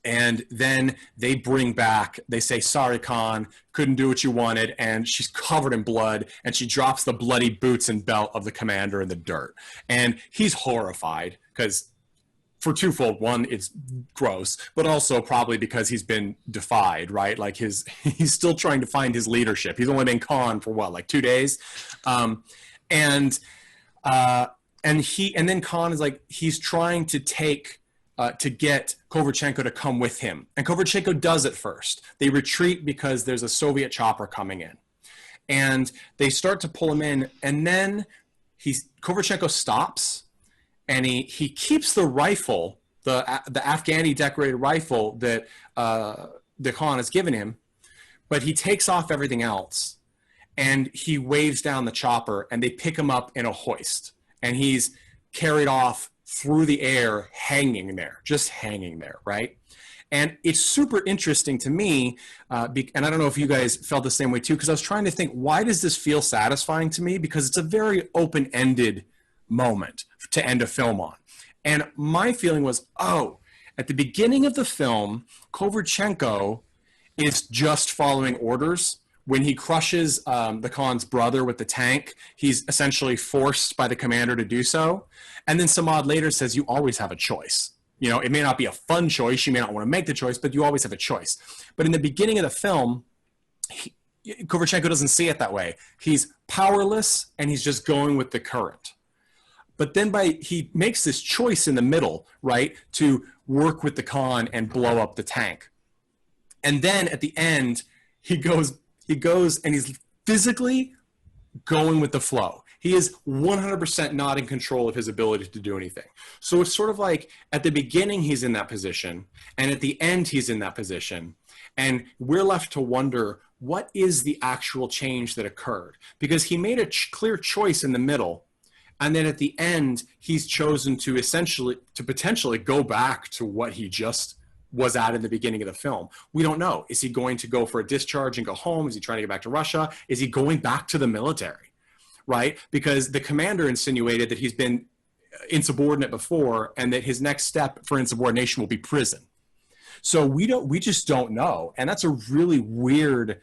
And then they bring back, they say, sorry, Khan, couldn't do what you wanted. And she's covered in blood and she drops the bloody boots and belt of the commander in the dirt. And he's horrified because for twofold. One, it's gross, but also probably because he's been defied, right? Like he's still trying to find his leadership. He's only been Khan for what, like 2 days? And then Khan is like, he's trying to get Kovalchenko to come with him. And Kovalchenko does it first. They retreat because there's a Soviet chopper coming in. And they start to pull him in. And then Kovalchenko stops and he keeps the rifle, the Afghani decorated rifle that the Khan has given him, but he takes off everything else. And he waves down the chopper and they pick him up in a hoist. And he's carried off through the air, just hanging there, right? And it's super interesting to me, and I don't know if you guys felt the same way too, because I was trying to think, why does this feel satisfying to me? Because it's a very open-ended moment to end a film on. And my feeling was, at the beginning of the film, Kovalchenko is just following orders. When he crushes the Khan's brother with the tank, he's essentially forced by the commander to do so. And then Samad later says, you always have a choice. You know, it may not be a fun choice. You may not want to make the choice, but you always have a choice. But in the beginning of the film, Kovalchenko doesn't see it that way. He's powerless and he's just going with the current. But then he makes this choice in the middle, right, to work with the Khan and blow up the tank. And then at the end, he goes and he's physically going with the flow. He is 100% not in control of his ability to do anything. So it's sort of like at the beginning, he's in that position, and at the end, he's in that position. And we're left to wonder, what is the actual change that occurred? Because he made a clear choice in the middle, and then at the end, he's chosen to potentially go back to what he just was at in the beginning of the film. We don't know. Is he going to go for a discharge and go home? Is he trying to get back to Russia? Is he going back to the military, right? Because the commander insinuated that he's been insubordinate before and that his next step for insubordination will be prison. So we just don't know. And that's a really weird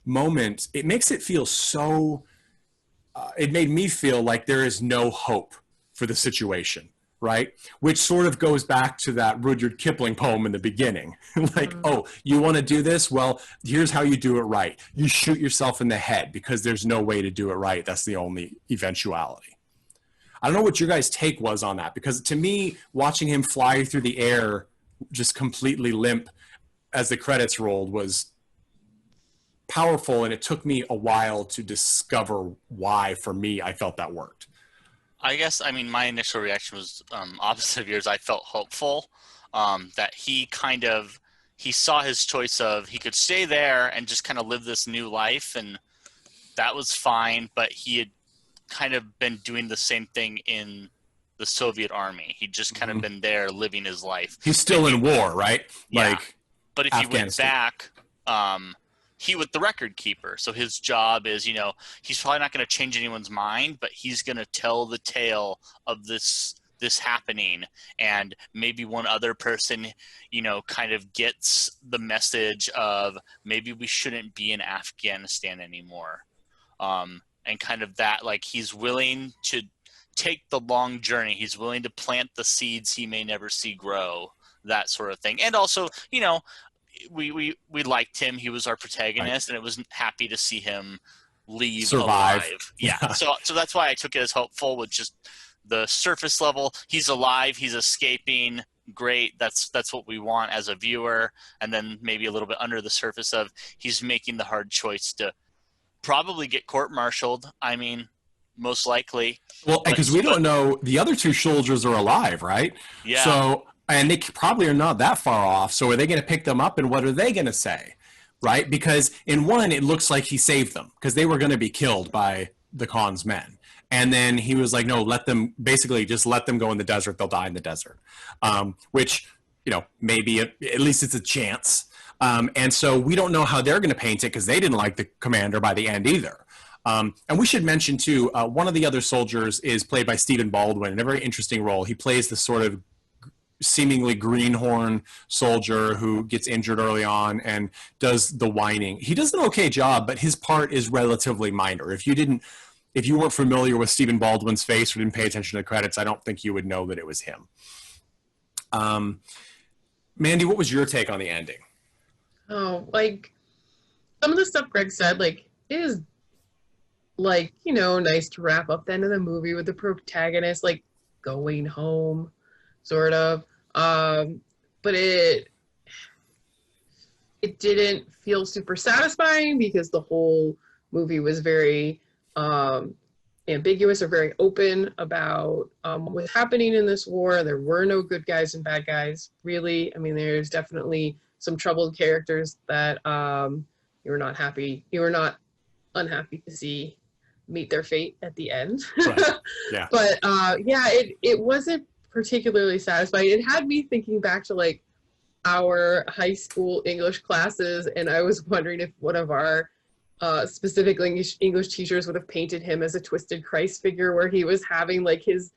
moment. It makes it feel so, it made me feel like there is no hope for the situation, right? Which sort of goes back to that Rudyard Kipling poem in the beginning. Like, oh, you want to do this? Well, here's how you do it right. You shoot yourself in the head because there's no way to do it right. That's the only eventuality. I don't know what your guys' take was on that, because to me, watching him fly through the air just completely limp as the credits rolled was powerful, and it took me a while to discover why, for me, I felt that worked. I guess, I mean, my initial reaction was opposite of yours. I felt hopeful that he saw his choice of, he could stay there and just kind of live this new life, and that was fine, but he had kind of been doing the same thing in the Soviet army. He'd just kind of been there living his life. He's still in war, right? Yeah. Like, but if he went back, he was the record keeper. So his job is, you know, he's probably not going to change anyone's mind, but he's going to tell the tale of this happening. And maybe one other person, you know, kind of gets the message of maybe we shouldn't be in Afghanistan anymore. And kind of that, like, he's willing to take the long journey. He's willing to plant the seeds he may never see grow, that sort of thing. And also, you know, we liked him. He was our protagonist, right. And it was happy to see him survive. Yeah. So that's why I took it as hopeful, with just the surface level. He's alive. He's escaping. Great. That's what we want as a viewer. And then maybe a little bit under the surface of, he's making the hard choice to probably get court-martialed. I mean, most likely. Well, because we don't know, the other two soldiers are alive, right? Yeah. So, and they probably are not that far off. So are they going to pick them up, and what are they going to say, right? Because in one, it looks like he saved them because they were going to be killed by the Khan's men. And then he was like, no, just let them go in the desert. They'll die in the desert, which, you know, maybe at least it's a chance. And so we don't know how they're going to paint it, because they didn't like the commander by the end either. And we should mention, too, one of the other soldiers is played by Stephen Baldwin in a very interesting role. He plays the sort of seemingly greenhorn soldier who gets injured early on and does the whining. He does an okay job, but his part is relatively minor. If you weren't familiar with Stephen Baldwin's face or didn't pay attention to the credits, I don't think you would know that it was him. Mandy, what was your take on the ending? Oh, like, some of the stuff Greg said, like, is, like, you know, nice to wrap up the end of the movie with the protagonist, like, going home, sort of. But it didn't feel super satisfying, because the whole movie was very ambiguous or very open about what was happening in this war. There were no good guys and bad guys, really. I mean, there's definitely some troubled characters that you were not unhappy to see meet their fate at the end. Right. Yeah. But yeah, it wasn't particularly satisfying. It had me thinking back to, like, our high school English classes, and I was wondering if one of our specific English teachers would have painted him as a twisted Christ figure, where he was having, like, his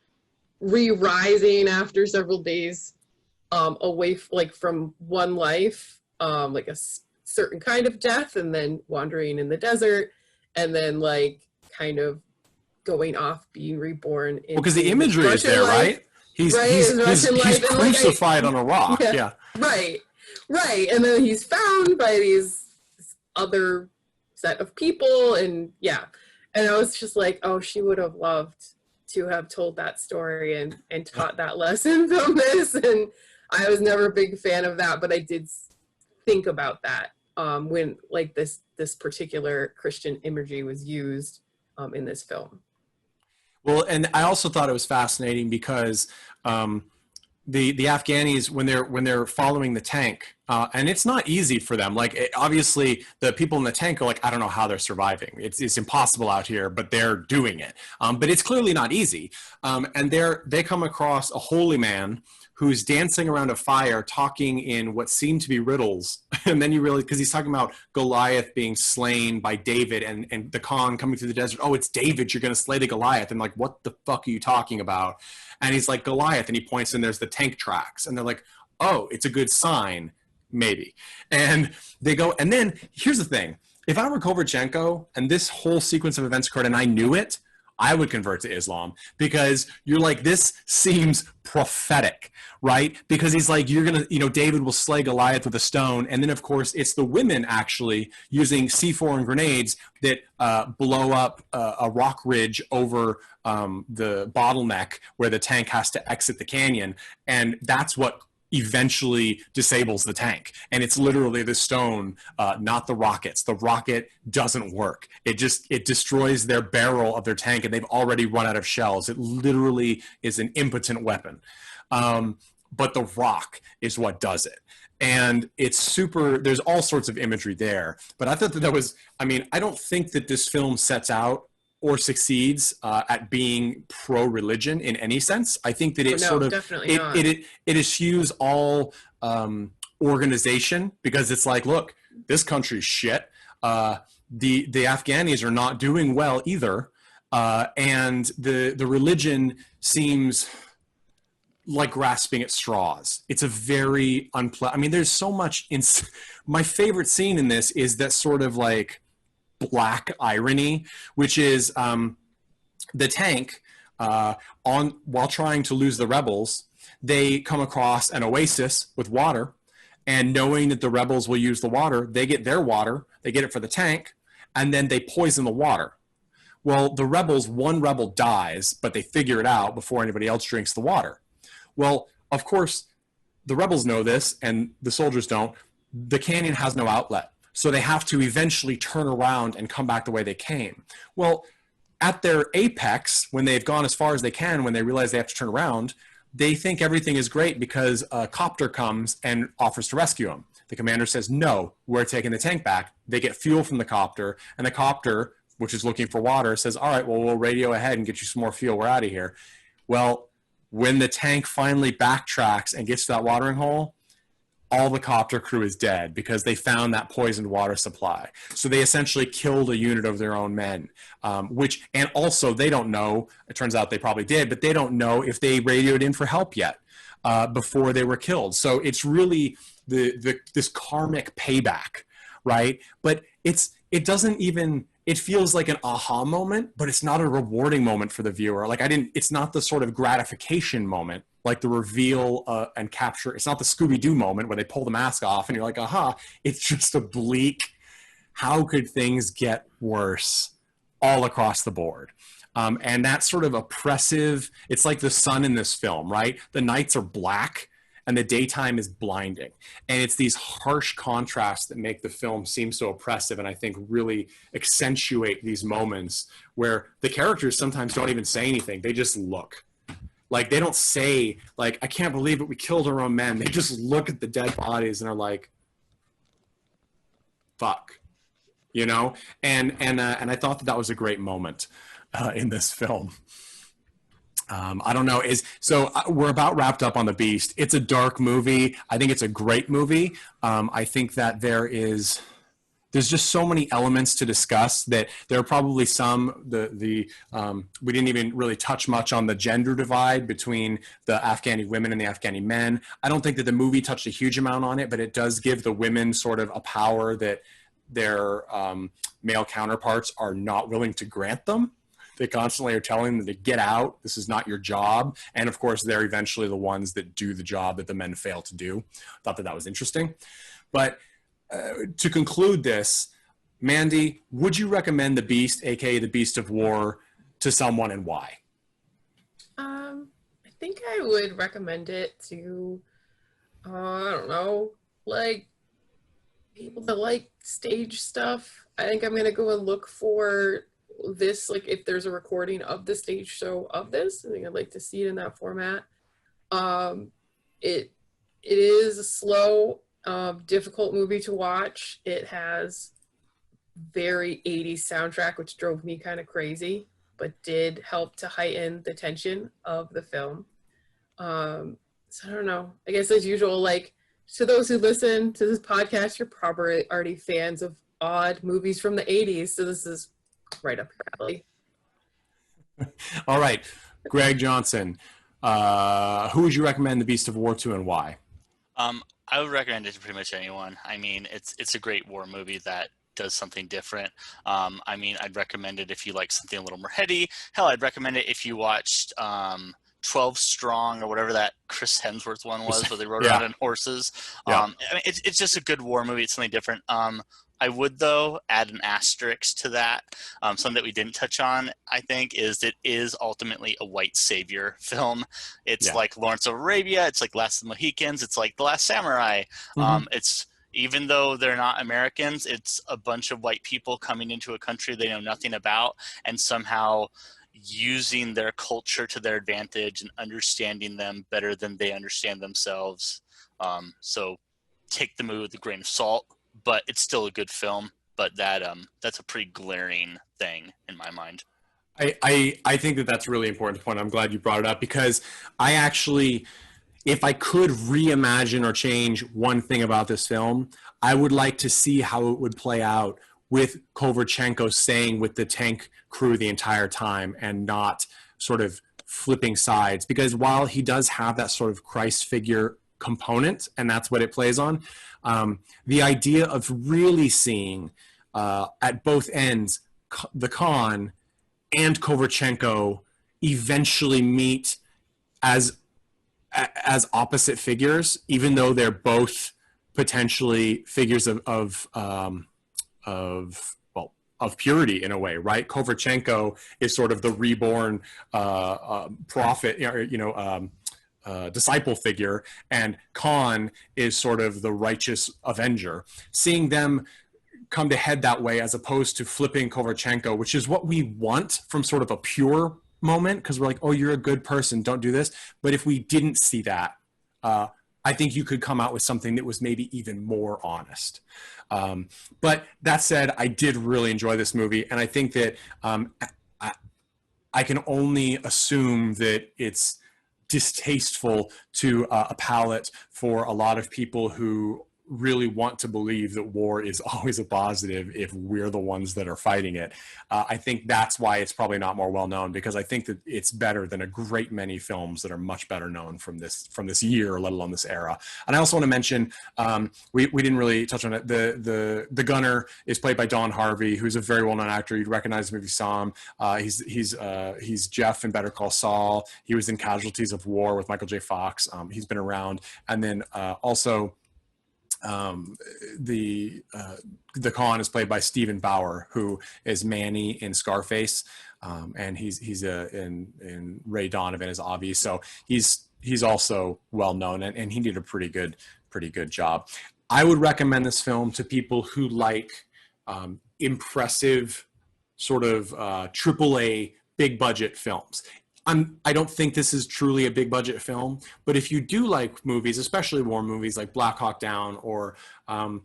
re-rising after several days away from one life, like a certain kind of death, and then wandering in the desert, and then, like, kind of going off, being reborn. Because the imagery is there, right? He's crucified on a rock. Yeah. Right. And then he's found by this other set of people, and yeah. And I was just like, oh, she would have loved to have told that story and taught that lesson from this. And I was never a big fan of that, but I did think about that when, like, this particular Christian imagery was used in this film. Well, and I also thought it was fascinating because the Afghanis, when they're following the tank, and it's not easy for them. Like, obviously, the people in the tank are like, I don't know how they're surviving. It's impossible out here, but they're doing it. But it's clearly not easy. And they come across a holy man who's dancing around a fire talking in what seem to be riddles. And then you realize, because he's talking about Goliath being slain by David and the Khan coming through the desert. Oh, it's David, you're going to slay the Goliath. And like, what the fuck are you talking about? And he's like, Goliath. And he points and there's the tank tracks. And they're like, oh, it's a good sign, maybe. And they go, and then here's the thing. If I were Kovalchenko and this whole sequence of events occurred and I knew it, I would convert to Islam, because you're like, this seems prophetic, right? Because he's like, you're going to, David will slay Goliath with a stone. And then, of course, it's the women actually using C4 and grenades that blow up a rock ridge over the bottleneck where the tank has to exit the canyon. And that's what eventually disables the tank. And it's literally the stone, not the rockets. The rocket doesn't work. It destroys their barrel of their tank, and they've already run out of shells. It literally is an impotent weapon. But the rock is what does it. And it's super, there's all sorts of imagery there. But I thought that was, I don't think that this film sets out or succeeds at being pro-religion in any sense. I think that it it eschews all organization, because it's like, look, this country's shit. The Afghanis are not doing well either, and the religion seems like grasping at straws. It's a very unpleasant. There's so much. My favorite scene in this is that sort of like black irony, which is the tank while trying to lose the rebels, they come across an oasis with water, and knowing that the rebels will use the water, they get their water, they get it for the tank, and then they poison the water. Well, the rebels, one rebel dies, but they figure it out before anybody else drinks the water. Well, of course, the rebels know this and the soldiers don't. The canyon has no outlet. So they have to eventually turn around and come back the way they came. Well, at their apex, when they've gone as far as they can, when they realize they have to turn around, they think everything is great because a copter comes and offers to rescue them. The commander says, no, we're taking the tank back. They get fuel from the copter, and the copter, which is looking for water, says, all right, well, we'll radio ahead and get you some more fuel. We're out of here. Well, when the tank finally backtracks and gets to that watering hole, all the copter crew is dead because they found that poisoned water supply. So they essentially killed a unit of their own men, and also they don't know, it turns out they probably did, but they don't know if they radioed in for help yet before they were killed. So it's really this karmic payback, right? But it doesn't even, it feels like an aha moment, but it's not a rewarding moment for the viewer. It's not the sort of gratification moment, like the reveal and capture. It's not the Scooby-Doo moment where they pull the mask off and you're like, aha. It's just a bleak, how could things get worse all across the board? And that sort of oppressive, it's like the sun in this film, right? The nights are black and the daytime is blinding. And it's these harsh contrasts that make the film seem so oppressive, and I think really accentuate these moments where the characters sometimes don't even say anything. They just look. Like, they don't say, like, I can't believe it, we killed our own men. They just look at the dead bodies and are like, fuck, And I thought that was a great moment in this film. I don't know. We're about wrapped up on The Beast. It's a dark movie. I think it's a great movie. I think that there's just so many elements to discuss that there are probably some, we didn't even really touch much on the gender divide between the Afghani women and the Afghani men. I don't think that the movie touched a huge amount on it, but it does give the women sort of a power that their male counterparts are not willing to grant them. They constantly are telling them to get out. This is not your job. And of course, they're eventually the ones that do the job that the men fail to do. Thought that was interesting. But to conclude this, Mandy, would you recommend The Beast, aka The Beast of War, to someone, and why? I think I would recommend it to, I don't know, like people that like stage stuff. I think I'm going to go and look for this, like if there's a recording of the stage show of this. I think I'd like to see it in that format. It is a slow, difficult movie to watch. It has very 80s soundtrack, which drove me kind of crazy, but did help to heighten the tension of the film. So I don't know. I guess as usual, like, to those who listen to this podcast, you're probably already fans of odd movies from the 80s. So this is right up your alley. All right, Greg Johnson, who would you recommend The Beast of War to and why? I would recommend it to pretty much anyone. I mean, it's a great war movie that does something different. I mean, I'd recommend it if you like something a little more heady. Hell, I'd recommend it if you watched 12 Strong or whatever that Chris Hemsworth one was, where they rode around on horses. I mean, it's just a good war movie. It's something different. I would, though, add an asterisk to that. Something that we didn't touch on, I think, is it is ultimately a white savior film. It's like Lawrence of Arabia. It's like Last of the Mohicans. It's like The Last Samurai. It's, even though they're not Americans, it's a bunch of white people coming into a country they know nothing about and somehow using their culture to their advantage and understanding them better than they understand themselves. So take the movie with a grain of salt, but it's still a good film. But that's a pretty glaring thing in my mind. I think that that's a really important point. I'm glad you brought it up, because I actually, if I could reimagine or change one thing about this film, I would like to see how it would play out with Kovalchenko staying with the tank crew the entire time and not sort of flipping sides. Because while he does have that sort of Christ figure component, and that's what it plays on, the idea of really seeing at both ends the Khan and Kovalchenko eventually meet as opposite figures, even though they're both potentially figures of purity in a way, right? Kovalchenko is sort of the reborn prophet, disciple figure, and Khan is sort of the righteous avenger. Seeing them come to head that way, as opposed to flipping Kovalchenko, which is what we want from sort of a pure moment, because we're like, oh, you're a good person, don't do this. But if we didn't see that, I think you could come out with something that was maybe even more honest. But that said, I did really enjoy this movie, and I think that I can only assume that it's distasteful to a palate for a lot of people who really want to believe that war is always a positive if we're the ones that are fighting it. I think that's why it's probably not more well known, because I think that it's better than a great many films that are much better known from this year, let alone this era. And I also want to mention, we didn't really touch on it, the gunner is played by Don Harvey, who's a very well-known actor. You'd recognize him if you saw him. He's Jeff in Better Call Saul. He was in Casualties of War with Michael J. Fox. He's been around. And then also the Khan is played by Stephen Bauer, who is Manny in Scarface, and he's in Ray Donovan as Avi. So he's also well known, and he did a pretty good job. I would recommend this film to people who like impressive sort of AAA big budget films. I don't think this is truly a big budget film, but if you do like movies, especially war movies like Black Hawk Down, or some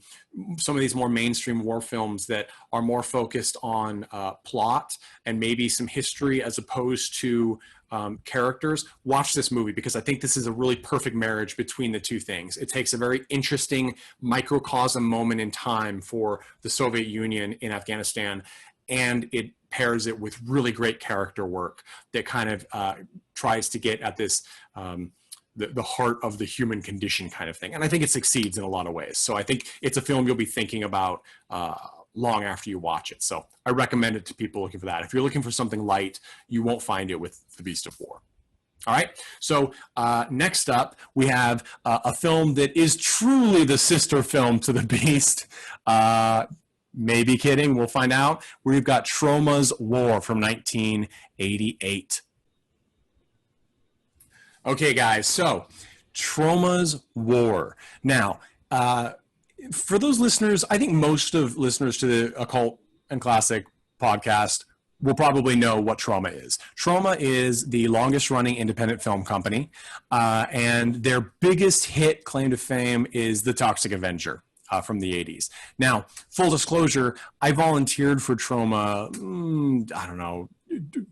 of these more mainstream war films that are more focused on plot and maybe some history as opposed to characters, watch this movie, because I think this is a really perfect marriage between the two things. It takes a very interesting microcosm moment in time for the Soviet Union in Afghanistan, and it pairs it with really great character work that kind of tries to get at this, the heart of the human condition kind of thing. And I think it succeeds in a lot of ways. So I think it's a film you'll be thinking about long after you watch it. So I recommend it to people looking for that. If you're looking for something light, you won't find it with The Beast of War. All right, so next up, we have a film that is truly the sister film to The Beast. Maybe kidding, we'll find out. We've got TROMA'S WAR from 1988. Okay, guys, so TROMA'S WAR. Now, for those listeners, I think most of listeners to the Occult and Classic podcast will probably know what Troma is. Troma is the longest running independent film company, and their biggest hit claim to fame is The Toxic Avenger. From the 80s. Now, full disclosure, I volunteered for Troma, I don't know,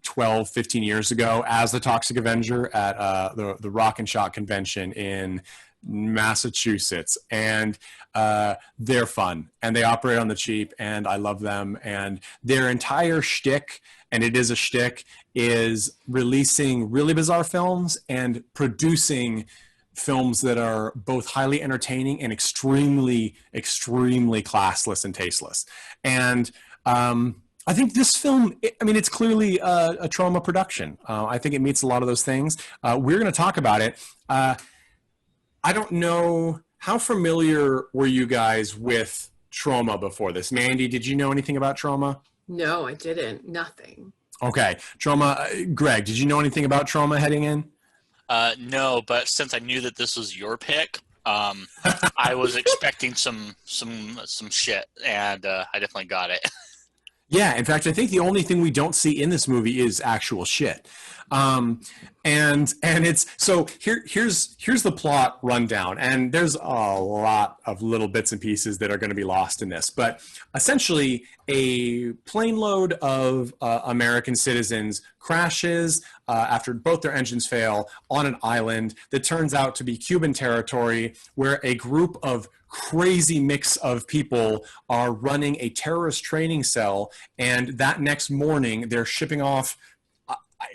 12, 15 years ago as the Toxic Avenger at the Rock and Shock convention in Massachusetts, and they're fun and they operate on the cheap, and I love them. And their entire shtick, and it is a shtick, is releasing really bizarre films and producing films that are both highly entertaining and extremely, extremely classless and tasteless. And I think this film, I mean, it's clearly a Troma production. I think it meets a lot of those things. We're going to talk about it. I don't know, how familiar were you guys with Troma before this? Mandy, did you know anything about Troma? No, I didn't. Nothing. Okay. Troma, Greg, did you know anything about Troma heading in? No, but since I knew that this was your pick, I was expecting some shit, and I definitely got it. Yeah, in fact, I think the only thing we don't see in this movie is actual shit. And it's, so here's the plot rundown, and there's a lot of little bits and pieces that are going to be lost in this, but essentially a plane load of American citizens crashes after both their engines fail on an island that turns out to be Cuban territory, where a group of crazy mix of people are running a terrorist training cell, and that next morning they're shipping off,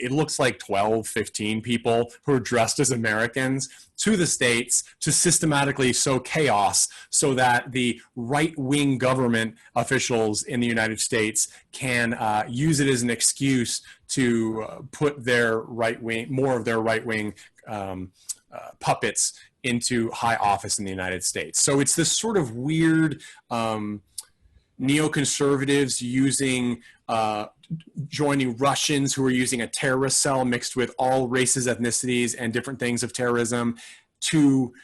it looks like 12, 15 people who are dressed as Americans to the States to systematically sow chaos so that the right-wing government officials in the United States can use it as an excuse to put their right-wing, more of their right-wing puppets into high office in the United States. So it's this sort of weird neoconservatives using joining Russians who are using a terrorist cell mixed with all races, ethnicities, and different things of terrorism to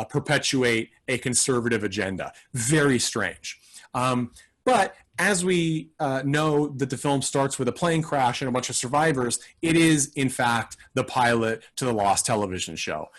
perpetuate a conservative agenda. Very strange. But as we know that the film starts with a plane crash and a bunch of survivors, it is, in fact, the pilot to the Lost television show.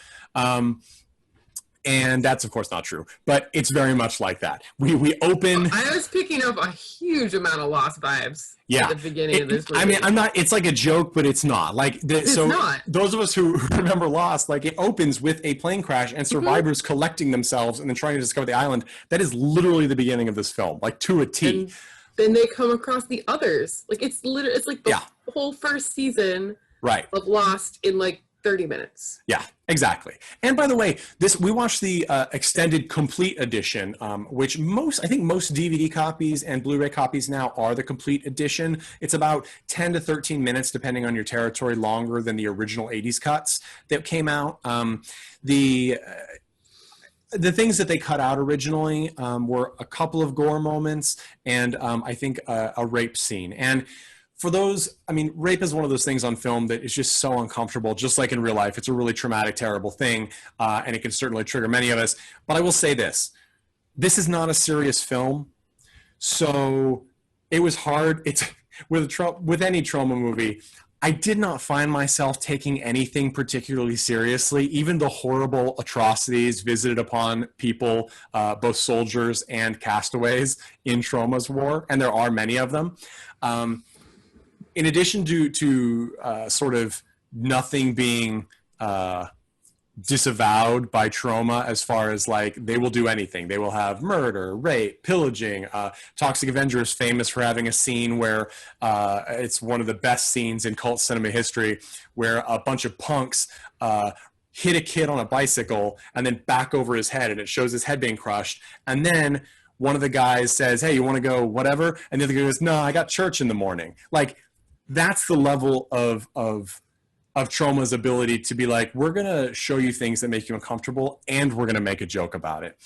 And that's, of course, not true, but it's very much like that. We open... I was picking up a huge amount of Lost vibes at the beginning of this movie. I mean, I'm not, it's like a joke, but it's not. Like, It's not. Those of us who remember Lost, like, it opens with a plane crash and survivors collecting themselves and then trying to discover the island. That is literally the beginning of this film, like, to a T. And then they come across the others. Like, it's literally, it's like the whole first season of Lost in, like, 30 minutes. Yeah, exactly. And by the way, we watched the extended complete edition, which I think most DVD copies and Blu-ray copies now are the complete edition. It's about 10 to 13 minutes, depending on your territory, longer than the original 80s cuts that came out. The things that they cut out originally were a couple of gore moments and I think a rape scene. And for those, I mean, rape is one of those things on film that is just so uncomfortable, just like in real life. It's a really traumatic, terrible thing, and it can certainly trigger many of us. But I will say this. This is not a serious film, so it was hard. It's with any Troma movie, I did not find myself taking anything particularly seriously, even the horrible atrocities visited upon people, both soldiers and castaways in Troma's War, and there are many of them. In addition to sort of nothing being disavowed by Troma as far as like they will do anything. They will have murder, rape, pillaging. Toxic Avenger is famous for having a scene where it's one of the best scenes in cult cinema history where a bunch of punks hit a kid on a bicycle and then back over his head, and it shows his head being crushed. And then one of the guys says, "Hey, you want to go whatever?" And the other guy goes, "No, I got church in the morning." Like, that's the level of Troma's ability to be like, we're going to show you things that make you uncomfortable, and we're going to make a joke about it.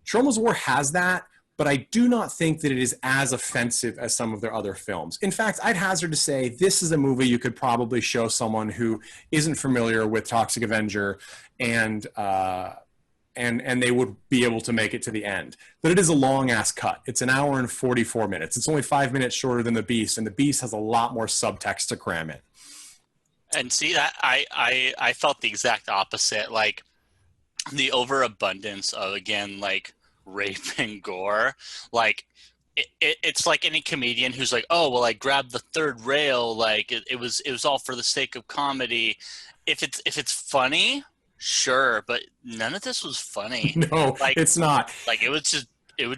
Troma's War has that, but I do not think that it is as offensive as some of their other films. In fact, I'd hazard to say this is a movie you could probably show someone who isn't familiar with Toxic Avenger, and they would be able to make it to the end. But it is a long-ass cut. It's an hour and 44 minutes. It's only 5 minutes shorter than The Beast, and The Beast has a lot more subtext to cram in. And see, that I felt the exact opposite. Like, the overabundance of, again, like, rape and gore. Like, it's like any comedian who's like, oh, well, I grabbed the third rail. Like it was all for the sake of comedy. If it's funny, sure, but none of this was funny. No, Like, it's not. Like it was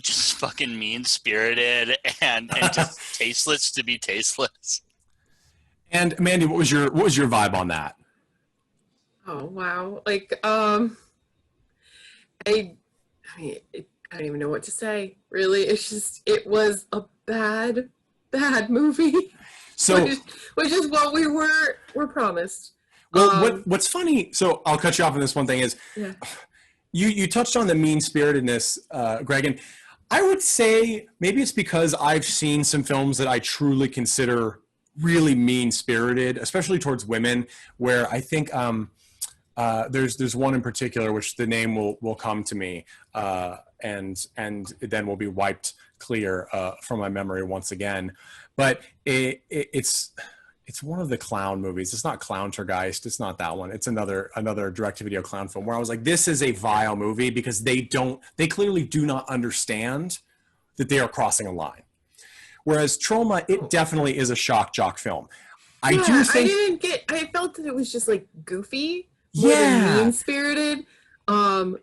just fucking mean spirited and just tasteless to be tasteless. And Mandy, what was your vibe on that? Oh wow! Like I mean, I don't even know what to say. Really, it was a bad movie. So, which is what we were promised. Well, what's funny? So I'll cut you off on this one thing is, Yeah. You touched on the mean spiritedness, Greg, and I would say maybe it's because I've seen some films that I truly consider really mean spirited, especially towards women, where I think there's one in particular which the name will come to me, and then will be wiped clear from my memory once again. But it's one of the clown movies. It's not Clowntergeist. It's not that one. It's another direct-to-video clown film where I was like, this is a vile movie because they clearly do not understand that they are crossing a line. Whereas Troma, it definitely is a shock jock film. I felt that it was just like goofy more than mean-spirited. I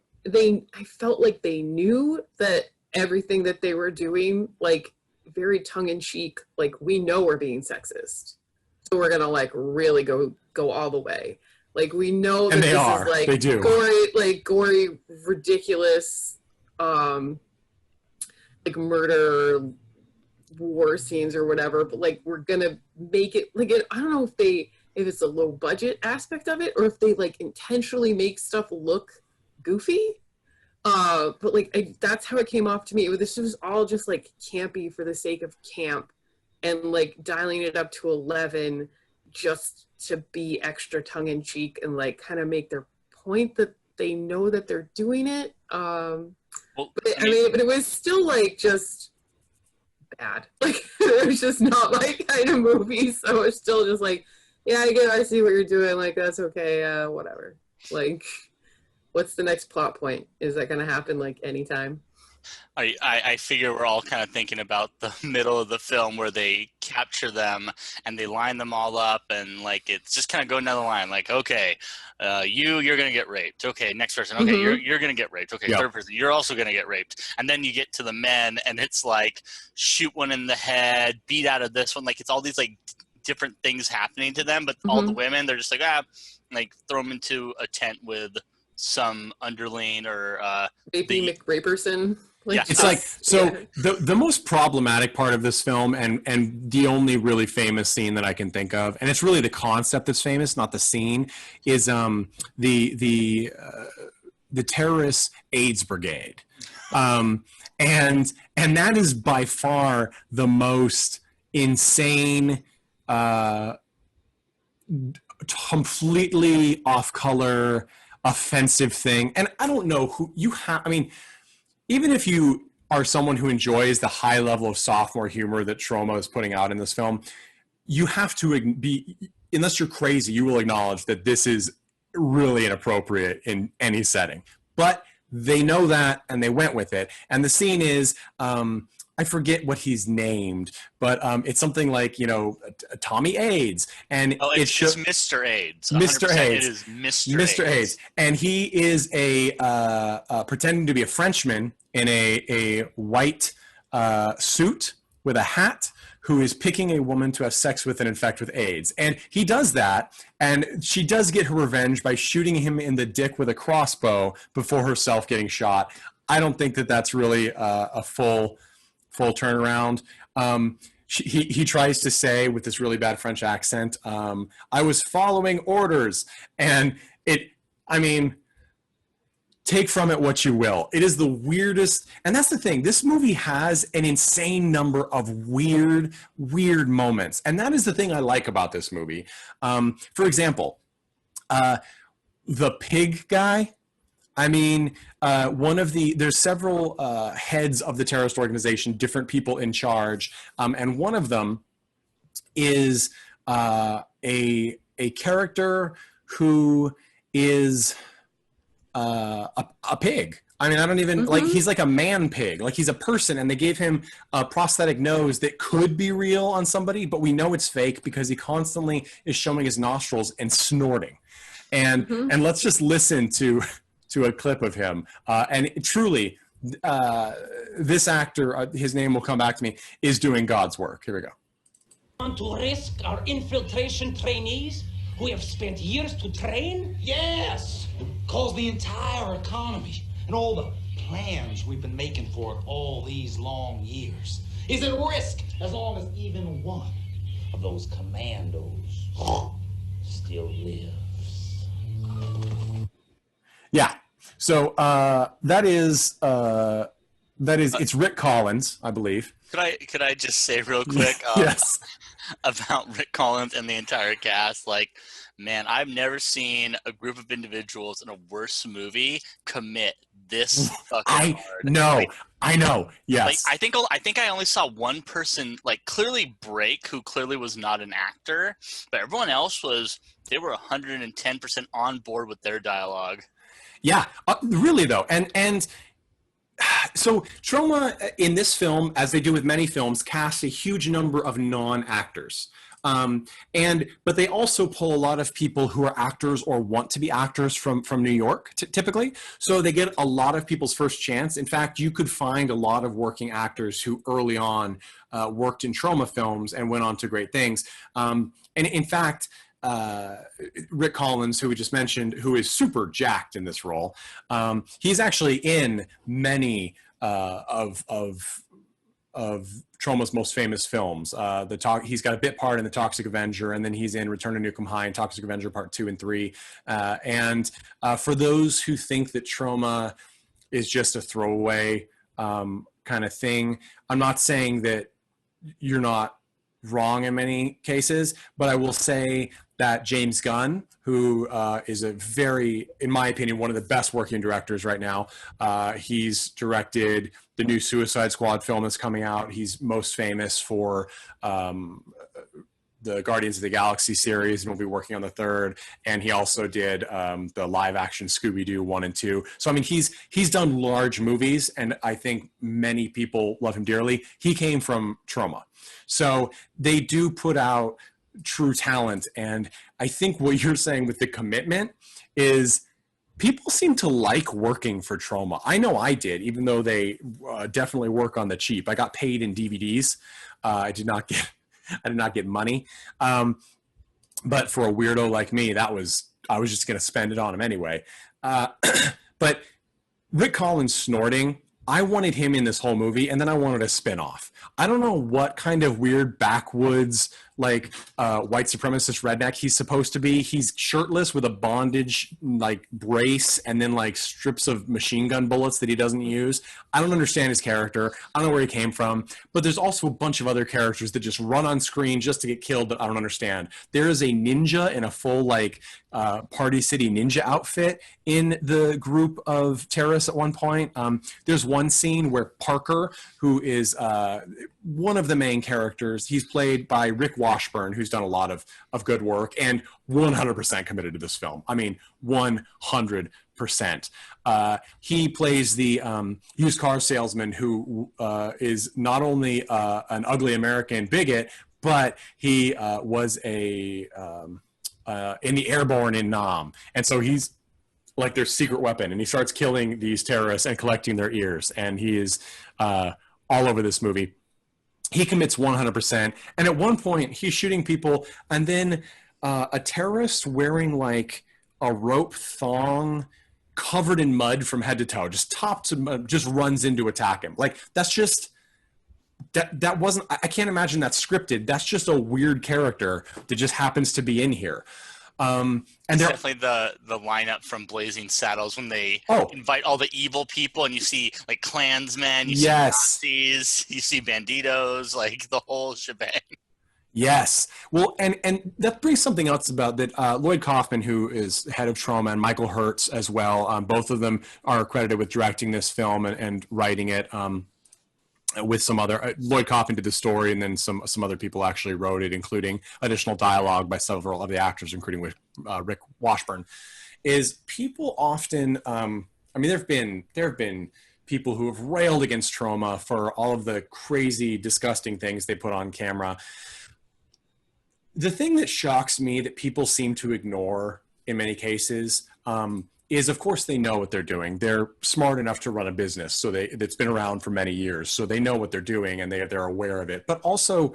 felt like they knew that everything that they were doing, like very tongue-in-cheek, like we know we're being sexist. So we're gonna like really go all the way. Like we know that this is like they do. gory, ridiculous, like murder, war scenes or whatever. But like we're gonna make it like I don't know if it's a low budget aspect of it or if they like intentionally make stuff look goofy. But like that's how it came off to me. This was all just like campy for the sake of camp. And like dialing it up to 11 just to be extra tongue-in-cheek and like kind of make their point that they know that they're doing it. But it was still like just bad. Like it was just not my kind of movie. So it's still just like, yeah, I see what you're doing. Like that's okay. Whatever. Like, what's the next plot point? Is that going to happen like anytime? I figure we're all kind of thinking about the middle of the film where they capture them and they line them all up and like it's just kind of going down the line like, okay, you're gonna get raped. Okay, next person. Okay, you're gonna get raped. Okay, third person, you're also gonna get raped. And then you get to the men and it's like shoot one in the head, beat out of this one. Like it's all these like different things happening to them, but all the women they're just like like throw them into a tent with some underling or maybe McRaperson. Like, it's like the most problematic part of this film and the only really famous scene that I can think of, and it's really the concept that's famous, not the scene, is the terrorist AIDS brigade, and that is by far the most insane, completely off color, offensive thing. And I don't know who you have. I mean, even if you are someone who enjoys the high level of sophomore humor that Troma is putting out in this film, you have to be, unless you're crazy, you will acknowledge that this is really inappropriate in any setting. But they know that and they went with it. And the scene is, I forget what he's named, but it's something like, Tommy AIDS. And it's Mr. AIDS. Mr. AIDS. It is Mr. AIDS. And he is pretending to be a Frenchman in a white suit with a hat who is picking a woman to have sex with and infect with AIDS. And he does that, and she does get her revenge by shooting him in the dick with a crossbow before herself getting shot. I don't think that that's really a full turnaround. He tries to say with this really bad French accent, I was following orders. And take from it what you will. It is the weirdest, and that's the thing. This movie has an insane number of weird moments. And that is the thing I like about this movie. For example, the pig guy, there's several heads of the terrorist organization, different people in charge, and one of them is a character who is a pig. I mean, I don't even like, he's like a man pig, like he's a person, and they gave him a prosthetic nose that could be real on somebody, but we know it's fake because he constantly is showing his nostrils and snorting. And let's just listen to a clip of him. And truly, this actor, his name will come back to me, is doing God's work. Here we go. Want to risk our infiltration trainees who have spent years to train? Yes! Calls the entire economy and all the plans we've been making for it all these long years is at risk as long as even one of those commandos still lives. Yeah. So that is it's Rick Collins, I believe. Could I just say real quick Yes. about Rick Collins and the entire cast? Like, man, I've never seen a group of individuals in a worse movie commit this fucking hard. I know. Yes. Like, I think I only saw one person like clearly break, who clearly was not an actor, but everyone else they were 110% on board with their dialogue. Yeah, really though. And so Troma in this film, as they do with many films, casts a huge number of non-actors. But they also pull a lot of people who are actors or want to be actors from New York, typically. So they get a lot of people's first chance. In fact, you could find a lot of working actors who early on worked in Troma films and went on to great things. And in fact, Rick Collins, who we just mentioned, who is super jacked in this role, he's actually in many of Troma's most famous films. He's got a bit part in The Toxic Avenger, and then he's in Return to Nukem High and Toxic Avenger Part 2 and 3. And for those who think that Troma is just a throwaway kind of thing, I'm not saying that you're not wrong in many cases, but I will say that James Gunn, who is a very, in my opinion, one of the best working directors right now. He's directed the new Suicide Squad film that's coming out. He's most famous for the Guardians of the Galaxy series, and will be working on the third. And he also did the live action Scooby-Doo 1 and 2. So, I mean, he's done large movies, and I think many people love him dearly. He came from Troma. So they do put out true talent. And I think what you're saying with the commitment is people seem to like working for Troma. I know I did, even though they definitely work on the cheap. I got paid in DVDs. I did not get money. But for a weirdo like me, I was just going to spend it on him anyway. But Rick Collins snorting, I wanted him in this whole movie, and then I wanted a spin-off. I don't know what kind of weird backwoods, like white supremacist redneck he's supposed to be. He's shirtless with a bondage like brace and then like strips of machine gun bullets that he doesn't use. I don't understand his character. I don't know where he came from. But there's also a bunch of other characters that just run on screen just to get killed that I don't understand. There is a ninja in a full like Party City ninja outfit in the group of terrorists at one point. There's one scene where Parker, who is one of the main characters, he's played by Rick Washburn, who's done a lot of good work and 100% committed to this film. I mean, 100%. He plays the used car salesman who is not only an ugly American bigot, but he was in the airborne in Nam. And so he's like their secret weapon, and he starts killing these terrorists and collecting their ears. And he is all over this movie. He commits 100%. And at one point, he's shooting people, and then a terrorist wearing like a rope thong covered in mud from head to toe, just top to mud, just runs in to attack him. Like, that's just, that wasn't, I can't imagine that's scripted. That's just a weird character that just happens to be in here. And definitely the lineup from Blazing Saddles when they invite all the evil people, and you see like Klansmen, you see Nazis, you see Banditos, like the whole shebang. Yes. Well, and that brings something else about that. Lloyd Kaufman, who is head of Troma, and Michael Hertz as well. Both of them are credited with directing this film and writing it. With some other, Lloyd Kaufman did the story, and then some other people actually wrote it, including additional dialogue by several of the actors, including with Rick Washburn. Is people often I mean, there have been people who have railed against Troma for all of the crazy, disgusting things they put on camera. The thing that shocks me that people seem to ignore in many cases is, of course, they know what they're doing. They're smart enough to run a business, so that's been around for many years, so they know what they're doing and they're aware of it. But also,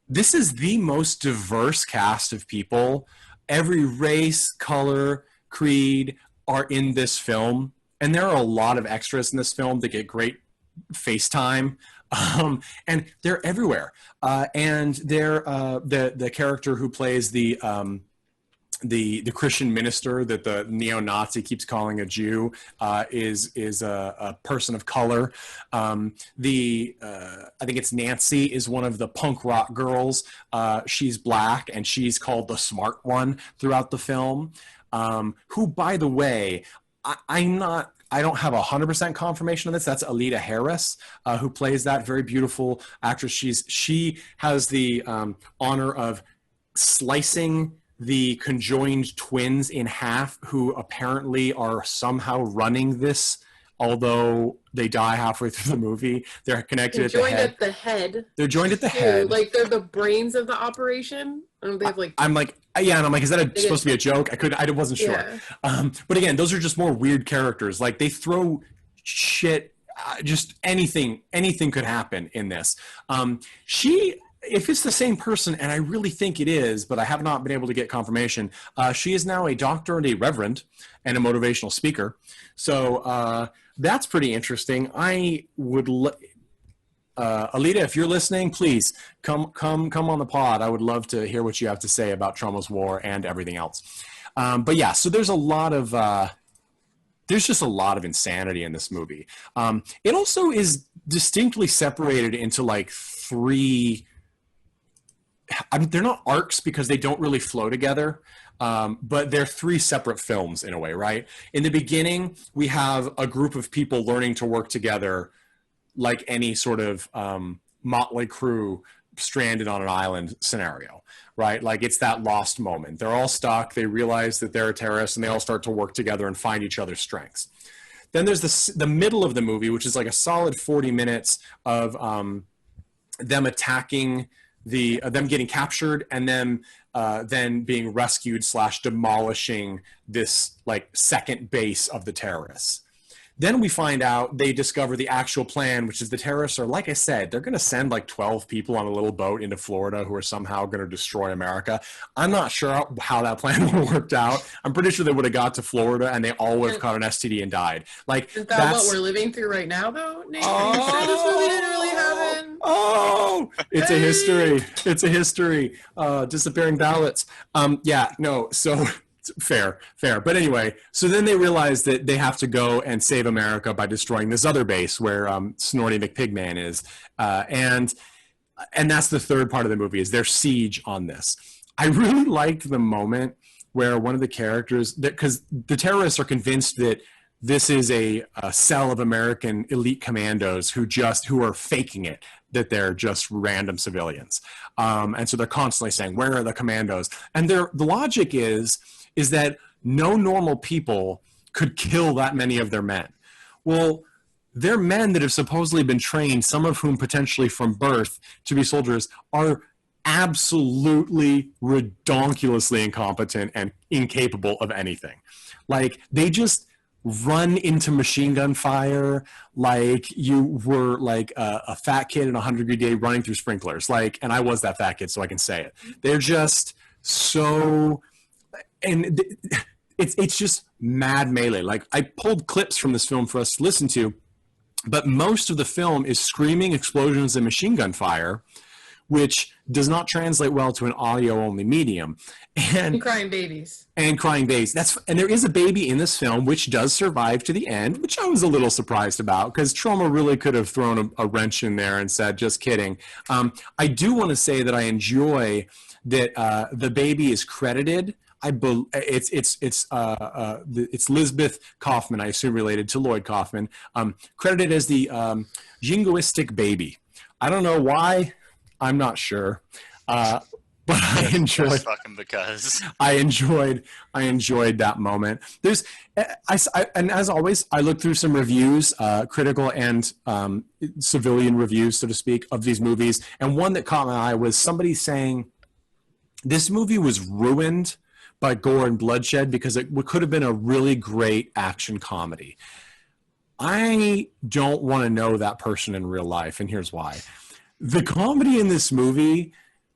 this is the most diverse cast of people. Every race, color, creed are in this film. And there are a lot of extras in this film that get great FaceTime, and they're everywhere. And they're the character who plays the Christian minister that the neo-Nazi keeps calling a Jew is a person of color. I think it's Nancy is one of the punk rock girls. She's black and she's called the smart one throughout the film. Who, by the way, I don't have 100% confirmation of this. That's Alita Harris, who plays that very beautiful actress. She has the honor of slicing the conjoined twins in half, who apparently are somehow running this, although they die halfway through the movie. They're connected at the head. Joined at the head. They're joined at the head. Like they're the brains of the operation. And they have like. I'm like, yeah, and I'm like, is that supposed to be a joke? I wasn't sure. Yeah. But again, those are just more weird characters. Like they throw shit, just anything could happen in this. If it's the same person, and I really think it is, but I have not been able to get confirmation, she is now a doctor and a reverend and a motivational speaker. So that's pretty interesting. I would, Alita, if you're listening, please come on the pod. I would love to hear what you have to say about TROMA'S War and everything else. But yeah, so there's just a lot of insanity in this movie. It also is distinctly separated into like three. I mean, they're not arcs because they don't really flow together, but they're three separate films in a way, right? In the beginning, we have a group of people learning to work together like any sort of motley crew stranded on an island scenario, right? Like it's that lost moment. They're all stuck. They realize that they're a terrorist and they all start to work together and find each other's strengths. Then there's the middle of the movie, which is like a solid 40 minutes of them attacking them getting captured and then being rescued / demolishing this like second base of the terrorists. Then we find out they discover the actual plan, which is the terrorists are, like I said, they're going to send like 12 people on a little boat into Florida who are somehow going to destroy America. I'm not sure how that plan would have worked out. I'm pretty sure they would have got to Florida and they all would have caught an STD and died. Like is that what we're living through right now, though, Nate? Are you sure this movie didn't really happen? Oh, it's a history. It's a history. Disappearing ballots. Yeah, no, so... Fair. But anyway, so then they realize that they have to go and save America by destroying this other base where Snorty McPigman is. And that's the third part of the movie is their siege on this. I really liked the moment where one of the characters, because the terrorists are convinced that this is a cell of American elite commandos who are faking it, that they're just random civilians. And so they're constantly saying, where are the commandos? And the logic is that no normal people could kill that many of their men. Well, their men that have supposedly been trained, some of whom potentially from birth to be soldiers, are absolutely redonkulously incompetent and incapable of anything. Like, they just run into machine gun fire like you were like a fat kid in a 100-degree day running through sprinklers. Like, and I was that fat kid, so I can say it. They're just so... And it's just mad melee. Like, I pulled clips from this film for us to listen to, but most of the film is screaming explosions and machine gun fire, which does not translate well to an audio-only medium. And crying babies. And crying babies. And there is a baby in this film which does survive to the end, which I was a little surprised about, because Troma really could have thrown a wrench in there and said, just kidding. I do want to say that I enjoy that the baby is credited. It's Lisbeth Kaufman, I assume related to Lloyd Kaufman, credited as the jingoistic baby. I don't know why. I'm not sure. but I enjoyed. Just fucking because. I enjoyed that moment. There's, and as always, I looked through some reviews, critical and civilian reviews, so to speak, of these movies. And one that caught my eye was somebody saying this movie was ruined by gore and bloodshed because it could have been a really great action comedy. I don't want to know that person in real life, and here's why. The comedy in this movie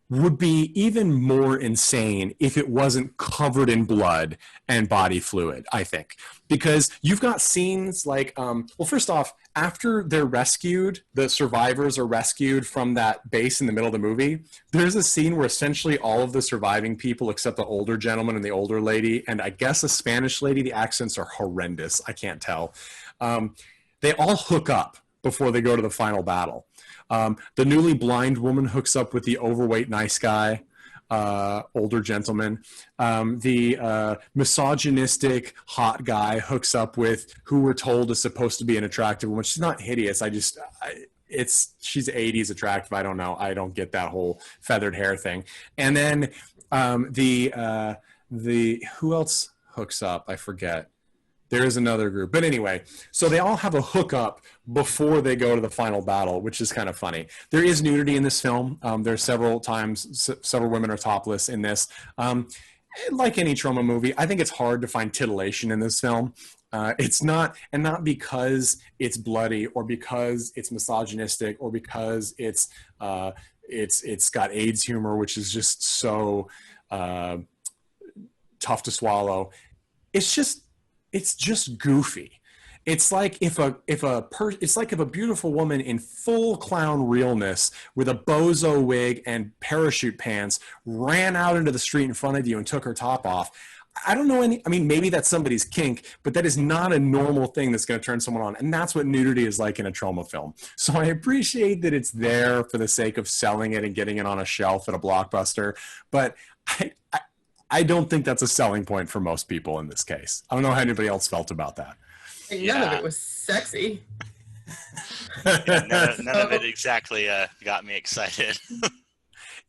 would be even more insane if it wasn't covered in blood and body fluid, I think. Because you've got scenes like, well, first off, after they're rescued, the survivors are rescued from that base in the middle of the movie, there's a scene where essentially all of the surviving people, except the older gentleman and the older lady, and I guess a Spanish lady, the accents are horrendous, I can't tell. They all hook up before they go to the final battle. The newly blind woman hooks up with the overweight nice guy, older gentleman. The misogynistic hot guy hooks up with who we're told is supposed to be an attractive woman. She's not hideous. She's 80s attractive. I don't know. I don't get that whole feathered hair thing. And then who else hooks up? I forget. There is another group. But anyway, so they all have a hookup before they go to the final battle, which is kind of funny. There is nudity in this film. There's several times, several women are topless in this. Like any trauma movie, I think it's hard to find titillation in this film. It's not, and not because it's bloody or because it's misogynistic or because it's got AIDS humor, which is just so tough to swallow. It's just goofy. It's like if a beautiful woman in full clown realness with a bozo wig and parachute pants ran out into the street in front of you and took her top off. I don't know I mean, maybe that's somebody's kink, but that is not a normal thing that's going to turn someone on. And that's what nudity is like in a trauma film. So I appreciate that it's there for the sake of selling it and getting it on a shelf at a Blockbuster. But I don't think that's a selling point for most people in this case. I don't know how anybody else felt about that. None of it was sexy. None of it exactly got me excited.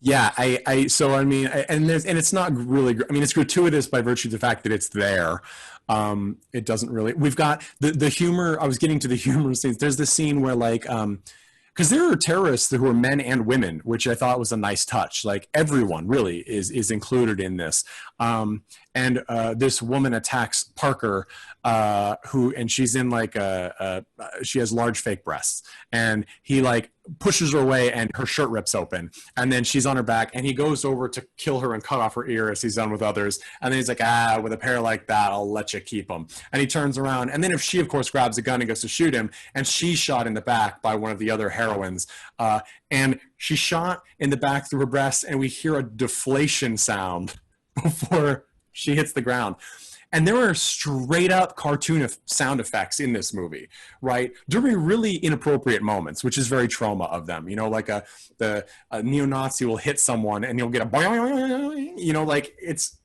Yeah, and it's not really, I mean, it's gratuitous by virtue of the fact that it's there. It doesn't really, we've got the humor, I was getting to the humor scenes. There's this scene where like, because there are terrorists who are men and women, which I thought was a nice touch. Like everyone really is included in this. And this woman attacks Parker, and she's in like she has large fake breasts, and he like pushes her away and her shirt rips open, and then she's on her back and he goes over to kill her and cut off her ear as he's done with others, and then he's like, with a pair like that I'll let you keep them, and he turns around, and then if she of course grabs a gun and goes to shoot him, and she's shot in the back by one of the other heroines, and she's shot in the back through her breast, and we hear a deflation sound before she hits the ground. And there are straight up cartoon sound effects in this movie, right? During really inappropriate moments, which is very trauma of them. You know, like a neo-Nazi will hit someone and you'll get a boing, you know, like it's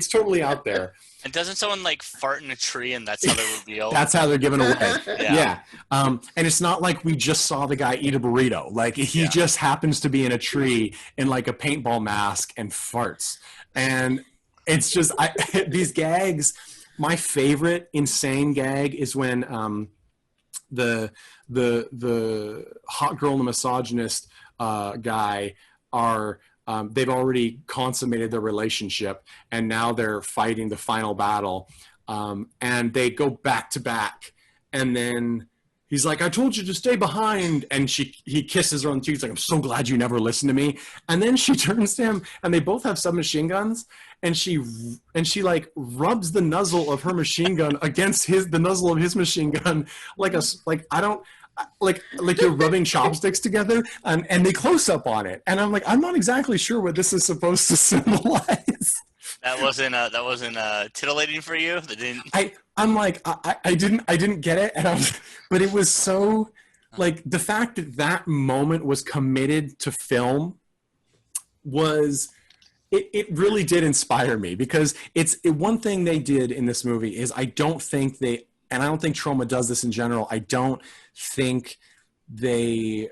totally out there. And doesn't someone like fart in a tree and that's how they're revealed? That's how they're given away. Yeah. And it's not like we just saw the guy eat a burrito. Like he just happens to be in a tree in like a paintball mask and farts. And it's just these gags. My favorite insane gag is when the hot girl and the misogynist guy are they've already consummated their relationship and now they're fighting the final battle, and they go back to back, and then he's like, I told you to stay behind. And he kisses her on the cheek. He's like, I'm so glad you never listened to me. And then she turns to him and they both have submachine guns. And she like rubs the muzzle of her machine gun against the muzzle of his machine gun. Like you're rubbing chopsticks together, and they close up on it. And I'm like, I'm not exactly sure what this is supposed to symbolize. That wasn't titillating for you? That didn't. I'm like, I didn't get it, but it was so, like, the fact that moment was committed to film was, it really did inspire me, because one thing they did in this movie is I don't think Troma does this in general. I don't think they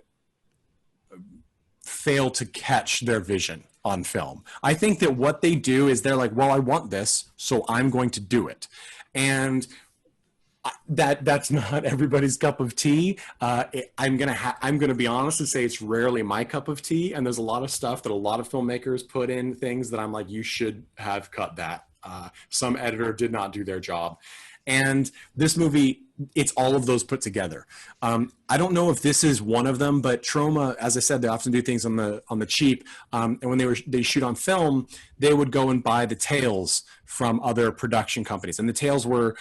fail to catch their vision. on film. I think that what they do is they're like, well, I want this, so I'm going to do it. And that's not everybody's cup of tea. I'm gonna be honest and say it's rarely my cup of tea. And there's a lot of stuff that a lot of filmmakers put in things that I'm like, you should have cut that. Some editor did not do their job. And this movie, it's all of those put together. I don't know if this is one of them, but Troma, as I said, they often do things on the cheap. And when they shoot on film, they would go and buy the tails from other production companies. And the tails were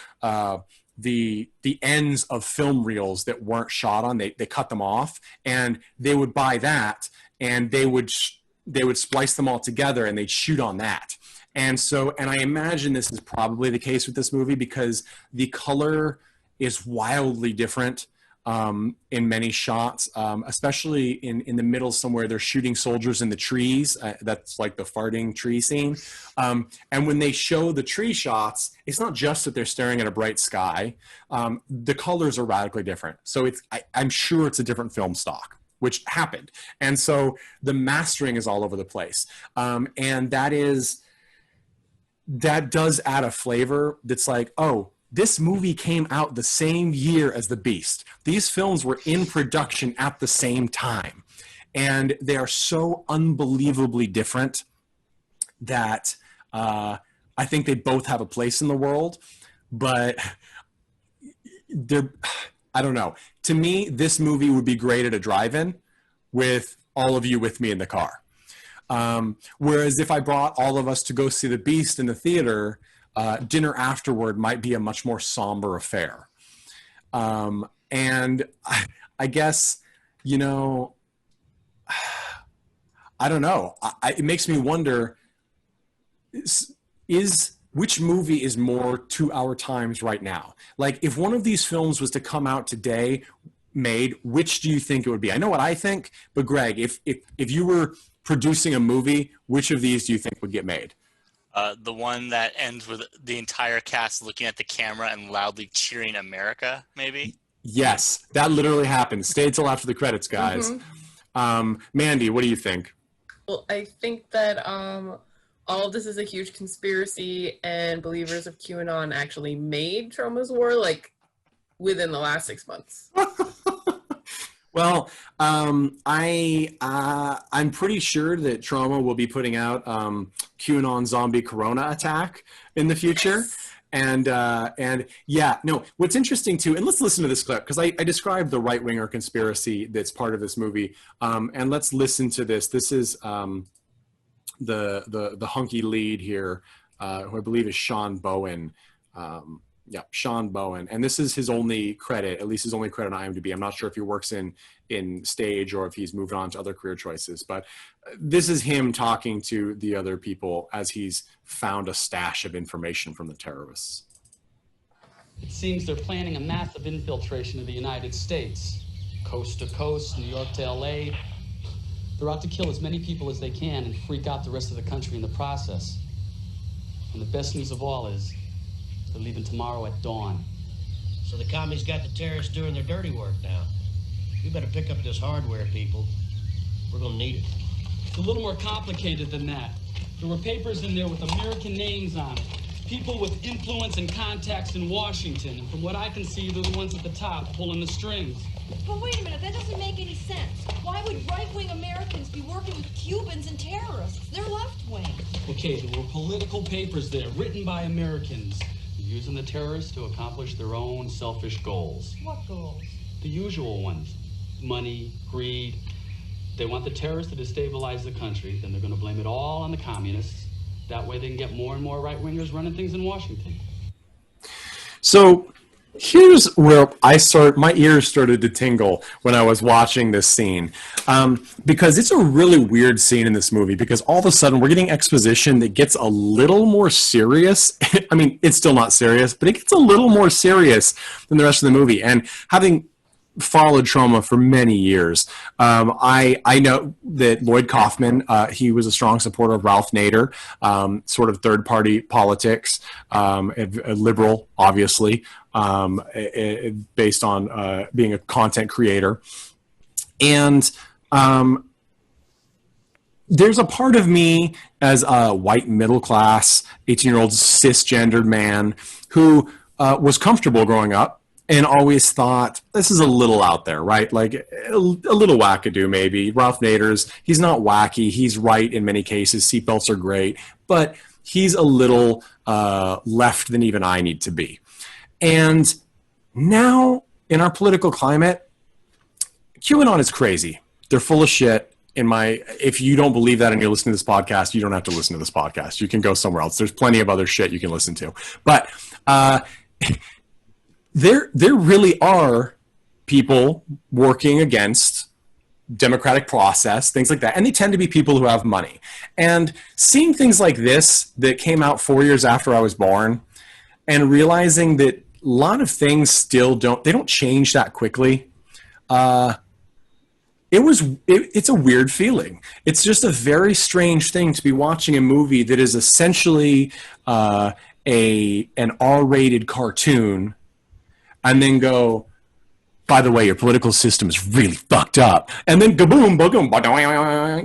the ends of film reels that weren't shot on. They cut them off, and they would buy that, and they would splice them all together, and they'd shoot on that. And I imagine this is probably the case with this movie, because the color is wildly different in many shots, especially in the middle somewhere. They're shooting soldiers in the trees. That's like the farting tree scene. And when they show the tree shots, it's not just that they're staring at a bright sky. The colors are radically different. So I'm sure it's a different film stock, which happened. And so the mastering is all over the place. And that does add a flavor that's like, oh, this movie came out the same year as The Beast. These films were in production at the same time. And they are so unbelievably different that I think they both have a place in the world. But I don't know. To me, this movie would be great at a drive-in with all of you with me in the car. Whereas if I brought all of us to go see The Beast in the theater, dinner afterward might be a much more somber affair. And I guess, I don't know. It makes me wonder, which movie is more to our times right now? Like, if one of these films was to come out today, made, which do you think it would be? I know what I think, but Greg, if you were producing a movie, which of these do you think would get made? The one that ends with the entire cast looking at the camera and loudly cheering America, maybe? Yes, that literally happens. Stay till after the credits, guys. Mm-hmm. Mandy, what do you think? Well, I think that all of this is a huge conspiracy, and believers of QAnon actually made TROMA'S WAR, like, within the last 6 months. Well, I'm pretty sure that Troma will be putting out QAnon zombie corona attack in the future. Yes. And yeah, no, what's interesting too, and let's listen to this clip, because I described the right-winger conspiracy that's part of this movie. And let's listen to this. This is the hunky lead here, who I believe is Sean Bowen. Yeah, Sean Bowen. And this is his only credit, at least his only credit on IMDb. I'm not sure if he works in stage or if he's moved on to other career choices, but this is him talking to the other people as he's found a stash of information from the terrorists. It seems they're planning a massive infiltration of the United States, coast to coast, New York to LA. They're out to kill as many people as they can and freak out the rest of the country in the process. And the best news of all is, they're leaving tomorrow at dawn. So the commies got the terrorists doing their dirty work now. We better pick up this hardware, people. We're gonna need it. It's a little more complicated than that. There were papers in there with American names on it. People with influence and contacts in Washington. And from what I can see, they're the ones at the top pulling the strings. But wait a minute, that doesn't make any sense. Why would right-wing Americans be working with Cubans and terrorists? They're left-wing. Okay, there were political papers there written by Americans, using the terrorists to accomplish their own selfish goals. What goals? The usual ones. Money, greed. They want the terrorists to destabilize the country, then they're going to blame it all on the communists. That way they can get more and more right-wingers running things in Washington. So here's where my ears started to tingle when I was watching this scene, because it's a really weird scene in this movie, because all of a sudden we're getting exposition that gets a little more serious. I mean, it's still not serious, but it gets a little more serious than the rest of the movie. And having followed Troma for many years, I know that Lloyd Kaufman, he was a strong supporter of Ralph Nader, sort of third-party politics, a liberal, obviously, based on being a content creator. And there's a part of me as a white middle class 18-year-old cisgendered man who was comfortable growing up and always thought this is a little out there, right? Like a little wackadoo maybe. Ralph Nader's, he's not wacky. He's right in many cases. Seatbelts are great, but he's a little left than even I need to be. And now in our political climate, QAnon is crazy. They're full of shit. If you don't believe that and you're listening to this podcast, you don't have to listen to this podcast. You can go somewhere else. There's plenty of other shit you can listen to. But there really are people working against democratic process, things like that. And they tend to be people who have money. And seeing things like this that came out 4 years after I was born and realizing that a lot of things still don't change that quickly. It's a weird feeling. It's just a very strange thing to be watching a movie that is essentially an R-rated cartoon and then go, by the way, your political system is really fucked up. And then kaboom, boom,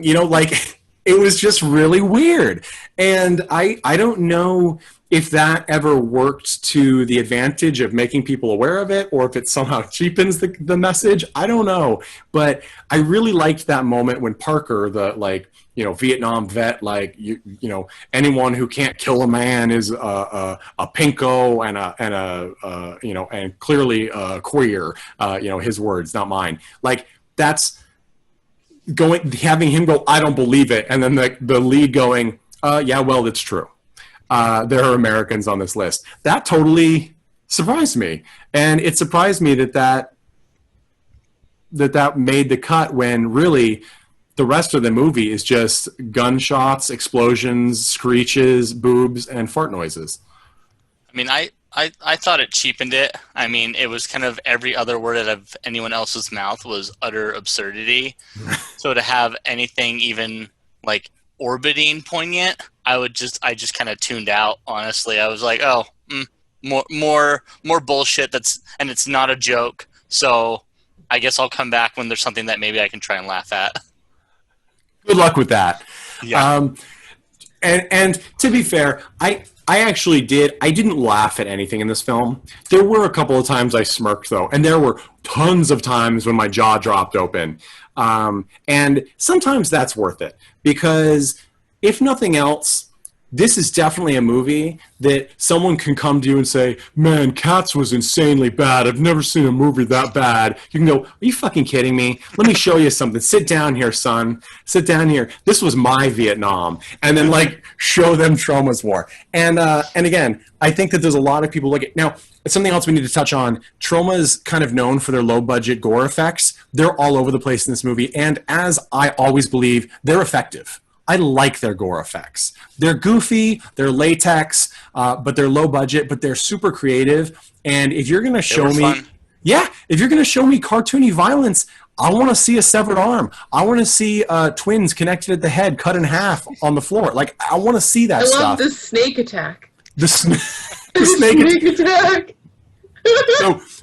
you know, like it was just really weird. And I don't know if that ever worked to the advantage of making people aware of it or if it somehow cheapens the message. I don't know. But I really liked that moment when Parker, the Vietnam vet, you know, anyone who can't kill a man is a pinko and clearly queer, his words, not mine. Like that's having him go, I don't believe it. And then the lead going, yeah, well, that's true. There are Americans on this list. That totally surprised me. And it surprised me that made the cut when really the rest of the movie is just gunshots, explosions, screeches, boobs, and fart noises. I mean, I thought it cheapened it. I mean, it was kind of every other word out of anyone else's mouth was utter absurdity. So to have anything even like orbiting poignant, I just kind of tuned out, honestly. I was like, oh, more bullshit and it's not a joke. So I guess I'll come back when there's something that maybe I can try and laugh at. Good luck with that. Yeah. And to be fair, I didn't laugh at anything in this film. There were a couple of times I smirked though, and there were tons of times when my jaw dropped open. And sometimes that's worth it because if nothing else, this is definitely a movie that someone can come to you and say, man, Cats was insanely bad. I've never seen a movie that bad. You can go, are you fucking kidding me? Let me show you something. Sit down here, son. Sit down here. This was my Vietnam. And then show them TROMA'S WAR. And again, I think that there's a lot of people now, something else we need to touch on. Troma's kind of known for their low budget gore effects. They're all over the place in this movie. And as I always believe, they're effective. I like their gore effects. They're goofy, they're latex, but they're low budget, but they're super creative. And if you're going to show me, if you're going to show me cartoony violence, I want to see a severed arm. I want to see twins connected at the head, cut in half on the floor. Like, I want to see that stuff. I love the snake attack. The snake attack.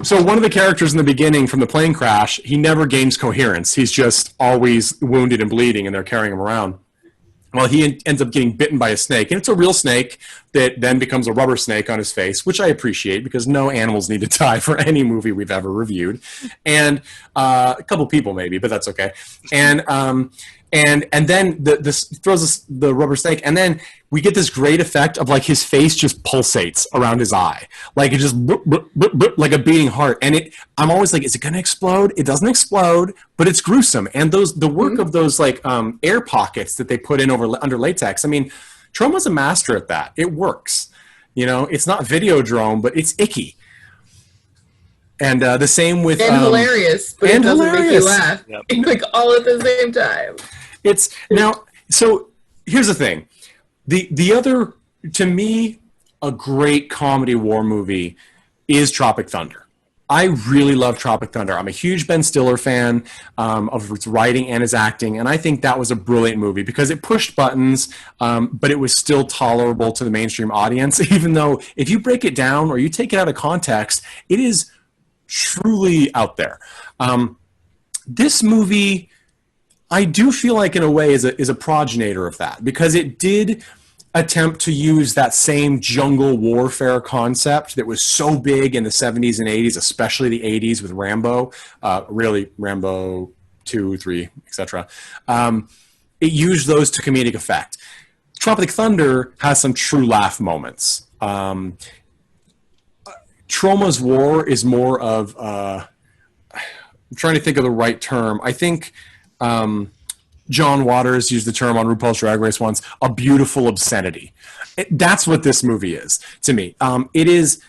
So one of the characters in the beginning from the plane crash, he never gains coherence. He's just always wounded and bleeding, and they're carrying him around. Well, he ends up getting bitten by a snake, and it's a real snake that then becomes a rubber snake on his face, which I appreciate because no animals need to die for any movie we've ever reviewed, and a couple people maybe, but that's okay. And then this throws the rubber snake, and then we get this great effect of his face just pulsates around his eye, it just like a beating heart. And I'm always like, is it going to explode? It doesn't explode, but it's gruesome. And the work of those air pockets that they put in under latex. I mean, Troma's a master at that. It works. You know, it's not Videodrome, but it's icky. And the same with hilarious, but it doesn't make you laugh. Yep. All at the same time. It's now. So here's the thing: the other, to me, a great comedy war movie is Tropic Thunder. I really love Tropic Thunder. I'm a huge Ben Stiller fan of his writing and his acting, and I think that was a brilliant movie because it pushed buttons, but it was still tolerable to the mainstream audience. Even though, if you break it down or you take it out of context, it is truly out there. This movie, I do feel like in a way is a progenitor of that, because it did attempt to use that same jungle warfare concept that was so big in the 70s and 80s, especially the 80s with Rambo, really Rambo 2, 3, etc. It used those to comedic effect. Tropic Thunder has some true laugh moments. TROMA'S War is more of, I'm trying to think of the right term. I think John Waters used the term on RuPaul's Drag Race once, a beautiful obscenity. That's what this movie is to me. It is,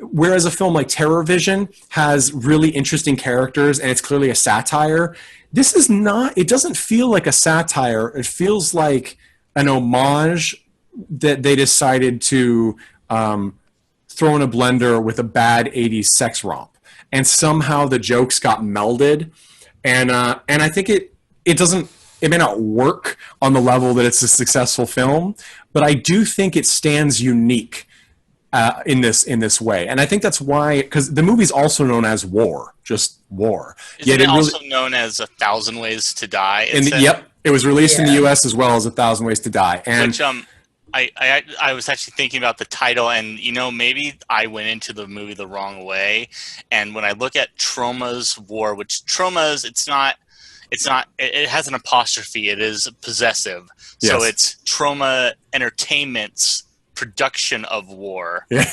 whereas a film like Terror Vision has really interesting characters and it's clearly a satire, this is not, it doesn't feel like a satire. It feels like an homage that they decided to throw in a blender with a bad 80s sex romp. And somehow the jokes got melded. And I think it doesn't, it may not work on the level that it's a successful film, but I do think it stands unique in this way. And I think that's why, because the movie's also known as War, just War. Isn't it also known as 1,000 Ways to Die? Yep, it was released in the U.S. as well as 1,000 Ways to Die. And which I was actually thinking about the title, and maybe I went into the movie the wrong way. And when I look at TROMA'S War, which TROMA'S, it has an apostrophe. It is possessive. Yes. So it's Troma Entertainment's production of war. Yeah.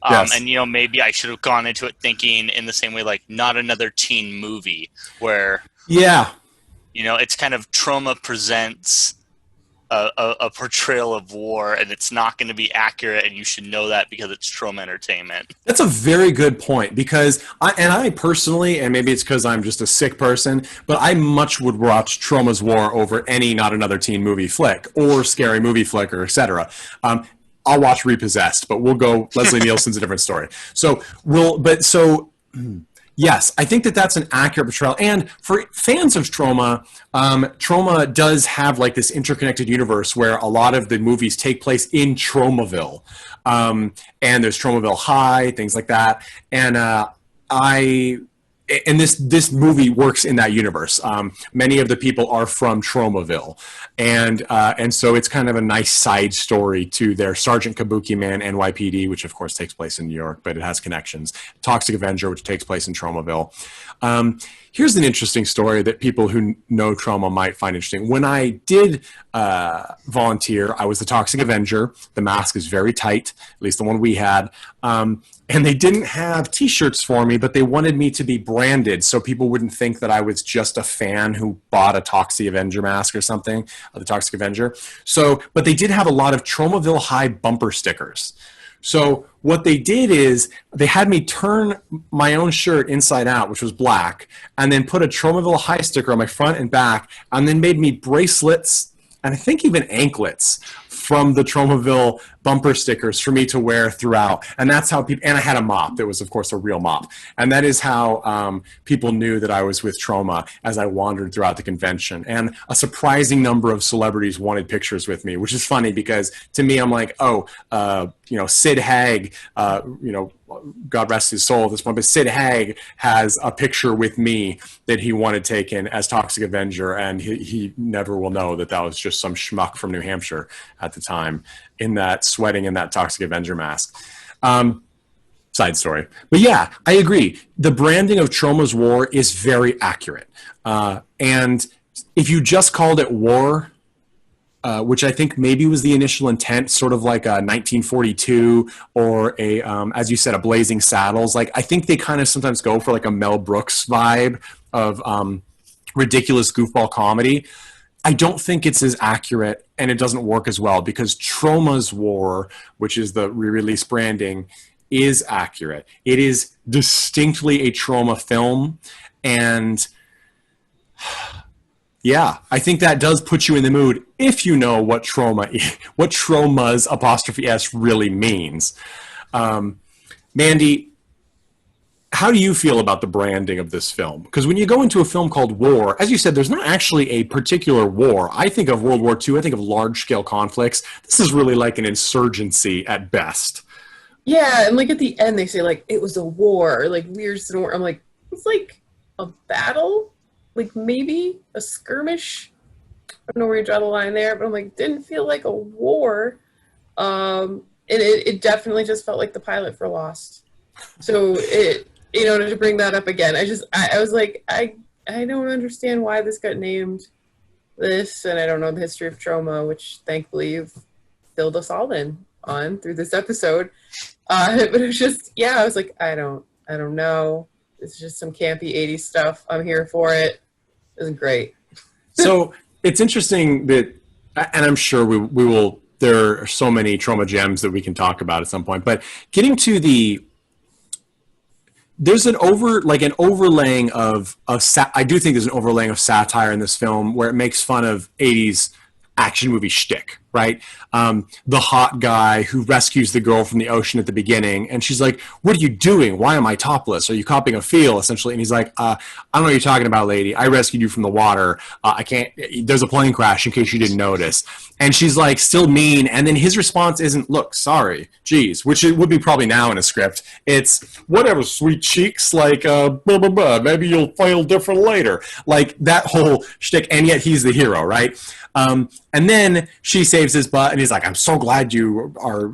Yes. And maybe I should have gone into it thinking in the same way, like not another teen movie, where it's kind of Troma presents a portrayal of war, and it's not going to be accurate, and you should know that because it's Troma Entertainment. That's a very good point, because I personally, and maybe it's because I'm just a sick person, but I much would watch TROMA'S War over any Not Another Teen Movie flick or Scary Movie flick or etc. I'll watch Repossessed, but we'll go Leslie Nielsen's a different story. Yes, I think that's an accurate portrayal. And for fans of Troma, Troma does have like this interconnected universe where a lot of the movies take place in Tromaville. And there's Tromaville High, things like that. And this movie works in that universe. Many of the people are from Tromaville. And so it's kind of a nice side story to their Sergeant Kabuki Man NYPD, which of course takes place in New York, but it has connections. Toxic Avenger, which takes place in Tromaville. Here's an interesting story that people who know Troma might find interesting. When I did volunteer, I was the Toxic Avenger. The mask is very tight, at least the one we had. And they didn't have T-shirts for me, but they wanted me to be branded so people wouldn't think that I was just a fan who bought a Toxic Avenger mask or something, the Toxic Avenger. But they did have a lot of Tromaville High bumper stickers. So what they did is they had me turn my own shirt inside out, which was black, and then put a Tromaville High sticker on my front and back, and then made me bracelets and I think even anklets from the Tromaville bumper stickers for me to wear throughout. And that's how people, and I had a mop that was of course a real mop. And that is how people knew that I was with Troma as I wandered throughout the convention. And a surprising number of celebrities wanted pictures with me, which is funny because to me, I'm like, Sid Haig, God rest his soul at this point, but Sid Haig has a picture with me that he wanted taken as Toxic Avenger, and he never will know that that was just some schmuck from New Hampshire at the time in that sweating in that Toxic Avenger mask. Side story. But yeah, I agree. The branding of TROMA'S War is very accurate. And if you just called it War, which I think maybe was the initial intent, sort of like a 1942 or a, as you said, a Blazing Saddles. Like, I think they kind of sometimes go for like a Mel Brooks vibe of ridiculous goofball comedy. I don't think it's as accurate, and it doesn't work as well because TROMA'S War, which is the re-release branding, is accurate. It is distinctly a Troma film, and yeah, I think that does put you in the mood if you know what Troma's apostrophe S really means. Mandy, how do you feel about the branding of this film? Because when you go into a film called War, as you said, there's not actually a particular war. I think of World War II, I think of large-scale conflicts. This is really like an insurgency at best. Yeah, and like at the end they say like, it was a war, or like we're war. I'm like, it's like a battle? like maybe a skirmish. I don't know where you draw the line there, but I'm like, didn't feel like a war. And it definitely just felt like the pilot for Lost. So to bring that up again, I was like, I don't understand why this got named this, and I don't know the history of Troma, which thankfully you've filled us all in on through this episode. But it was just, I was like, I don't know. It's just some campy 80s stuff. I'm here for it. It was great. So it's interesting that, and I'm sure we will, there are so many Troma gems that we can talk about at some point, but getting to there's an overlaying of I do think there's an overlaying of satire in this film where it makes fun of 80s action movie shtick, right? The hot guy who rescues the girl from the ocean at the beginning, and she's like, "What are you doing? Why am I topless? Are you copying a feel?" Essentially, and he's like, "I don't know what you're talking about, lady. I rescued you from the water. I can't. There's a plane crash in case you didn't notice." And she's like, still mean. And then his response isn't, "Look, sorry, geez," which it would be probably now in a script. It's whatever, sweet cheeks, like blah blah blah. Maybe you'll feel different later. Like that whole shtick, and yet he's the hero, right? And then she saves his butt, and he's like, "I'm so glad you are,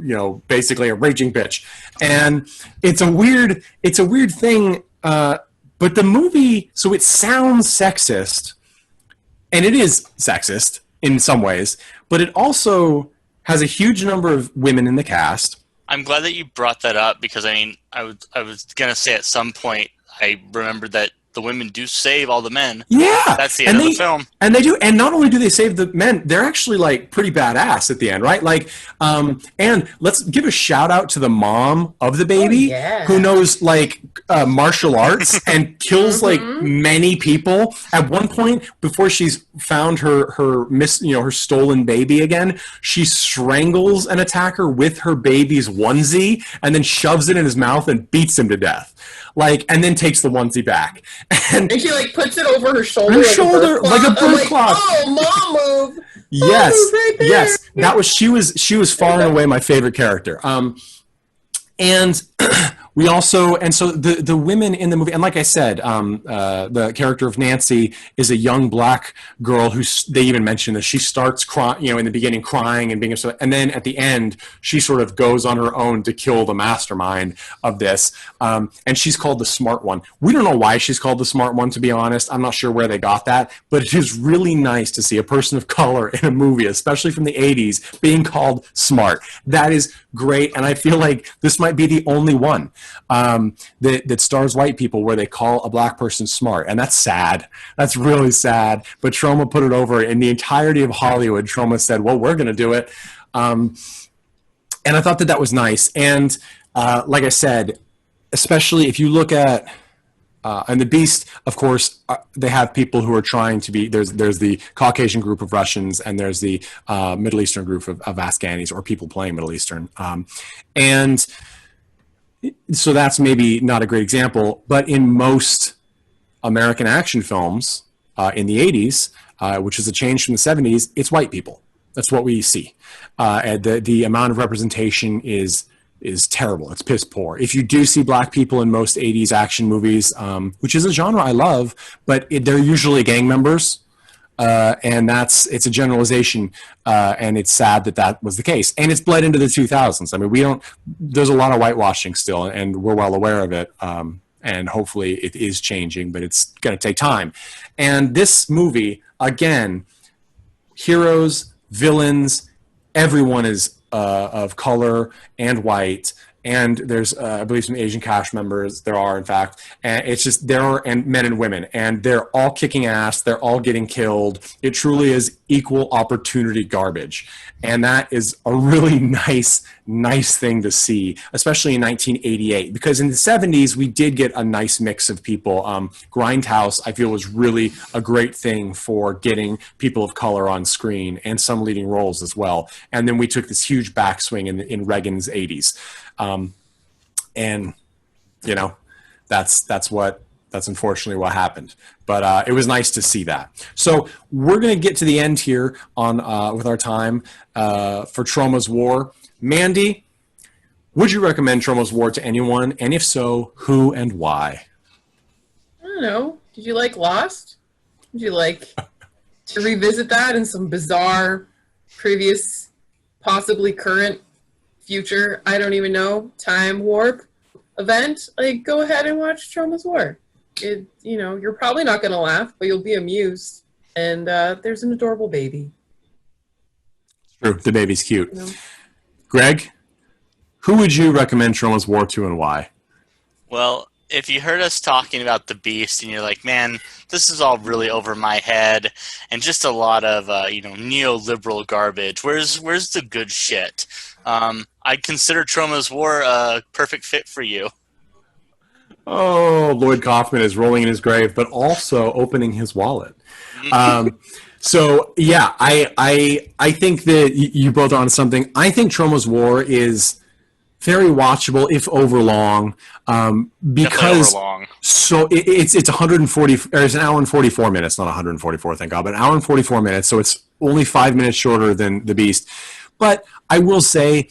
basically a raging bitch." And it's a weird thing. But the movie, so it sounds sexist, and it is sexist in some ways, but it also has a huge number of women in the cast. I'm glad that you brought that up because I was gonna say at some point I remembered that the women do save all the men. Yeah. That's the end of the film. And they do. And not only do they save the men, they're actually like pretty badass at the end, right? Like, and let's give a shout out to the mom of the baby who knows like martial arts and kills like many people. At one point, before she's found her stolen baby again, she strangles an attacker with her baby's onesie and then shoves it in his mouth and beats him to death. Like, and then takes the onesie back. And she like puts it over her shoulder. Like a bird cloth. Oh, mom move. Yes, right there. yes. That was she was far and away my favorite character. And we also, and so the women in the movie, and like I said, the character of Nancy is a young black girl who, they even mentioned this, she starts crying, in the beginning crying and being upset, and then at the end, she sort of goes on her own to kill the mastermind of this, and she's called the smart one. We don't know why she's called the smart one, to be honest. I'm not sure where they got that, but it is really nice to see a person of color in a movie, especially from the 80s, being called smart. That is great, and I feel like this might be the only one that stars white people where they call a black person smart, and that's sad. That's really sad. But Troma put it over in the entirety of Hollywood. Troma said, "Well, we're going to do it," and I thought that was nice. And like I said, especially if you look at and the Beast, of course, they have people who are trying to be, there's the Caucasian group of Russians, and there's the Middle Eastern group of Afghanis, or people playing Middle Eastern. And so that's maybe not a great example, but in most American action films in the 80s, which is a change from the 70s, it's white people. That's what we see. And the amount of representation is terrible. It's piss poor. If you do see black people in most 80s action movies, which is a genre I love, but they're usually gang members, and it's a generalization, and it's sad that was the case. And it's bled into the 2000s. I mean, there's a lot of whitewashing still, and we're well aware of it, and hopefully it is changing, but it's going to take time. And this movie, again, heroes, villains, everyone is of color and white, and there's I believe some Asian cast members. There are, in fact, and it's just and men and women, and they're all kicking ass. They're all getting killed. It truly is equal opportunity garbage, and that is a really nice thing to see, especially in 1988, because in the 70s we did get a nice mix of people. Grindhouse, I feel, was really a great thing for getting people of color on screen and some leading roles as well. And then we took this huge backswing in Reagan's 80s. And that's unfortunately what happened, but it was nice to see that. So we're going to get to the end here on with our time for Troma's War. Mandy, would you recommend Troma's War to anyone, and if so, who and why? I don't know. Did you like Lost? Would you like to revisit that in some bizarre, previous, possibly current, future, I don't even know, time warp event? Like, go ahead and watch TROMA'S WAR. You're probably not going to laugh, but you'll be amused. And there's an adorable baby. True, the baby's cute. Greg, who would you recommend TROMA'S WAR to and why? Well, if you heard us talking about the Beast and you're like, man, this is all really over my head and just a lot of neoliberal garbage. Where's the good shit? I'd consider TROMA'S WAR a perfect fit for you. Oh, Lloyd Kaufman is rolling in his grave, but also opening his wallet. So yeah, I think that you both are on something. I think TROMA'S WAR is very watchable if over long, because overlong. So it's 140 or it's an hour and 44 minutes, not 144, thank God, but an hour and 44 minutes. So it's only 5 minutes shorter than The Beast. But I will say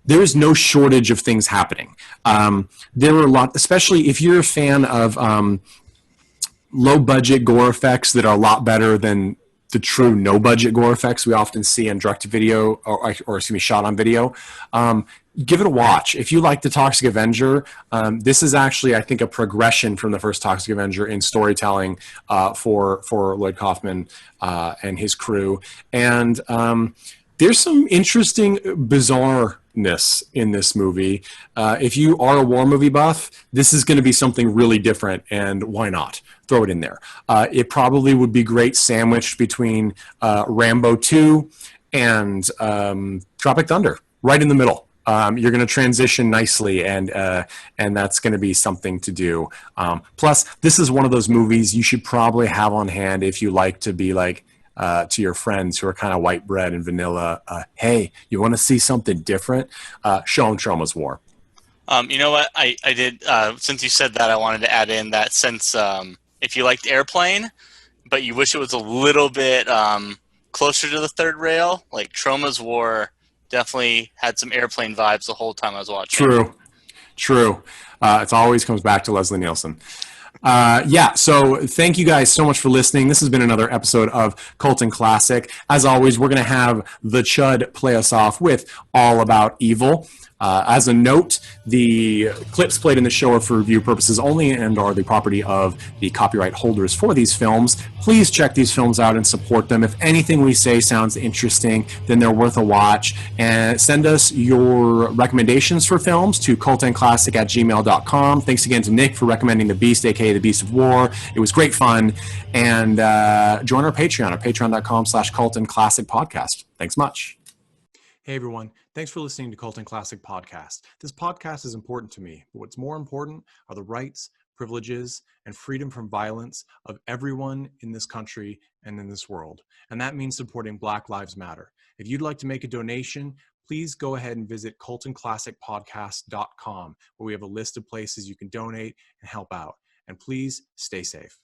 there is no shortage of things happening. There are a lot, especially if you're a fan of low budget gore effects that are a lot better than the true no budget gore effects we often see in direct to video or shot on video. Give it a watch. If you like The Toxic Avenger, this is actually, I think, a progression from the first Toxic Avenger in storytelling for Lloyd Kaufman and his crew. And there's some interesting bizarreness in this movie. If you are a war movie buff, this is going to be something really different, and why not? Throw it in there. It probably would be great sandwiched between Rambo 2 and Tropic Thunder, right in the middle. You're going to transition nicely, and that's going to be something to do. Plus, this is one of those movies you should probably have on hand if you like to be like to your friends who are kind of white bread and vanilla. Hey, you want to see something different? Show them TROMA'S WAR. You know what? I did, since you said that, I wanted to add in that since if you liked Airplane, but you wish it was a little bit closer to the third rail, like TROMA'S WAR definitely had some Airplane vibes the whole time I was watching. True. It always comes back to Leslie Nielsen. So thank you guys so much for listening. This has been another episode of Colton Classic. As always, we're going to have the Chud play us off with All About Evil. As a note, the clips played in the show are for review purposes only and are the property of the copyright holders for these films. Please check these films out and support them. If anything we say sounds interesting, then they're worth a watch. And send us your recommendations for films to coltonclassic@gmail.com. Thanks again to Nick for recommending The Beast, aka The Beast of War. It was great fun. And join our Patreon at patreon.com/coltonclassicpodcast. Thanks much. Hey everyone, thanks for listening to Colton Classic Podcast. This podcast is important to me, but what's more important are the rights, privileges, and freedom from violence of everyone in this country and in this world. And that means supporting Black Lives Matter. If you'd like to make a donation, please go ahead and visit coltonclassicpodcast.com, where we have a list of places you can donate and help out. And please stay safe.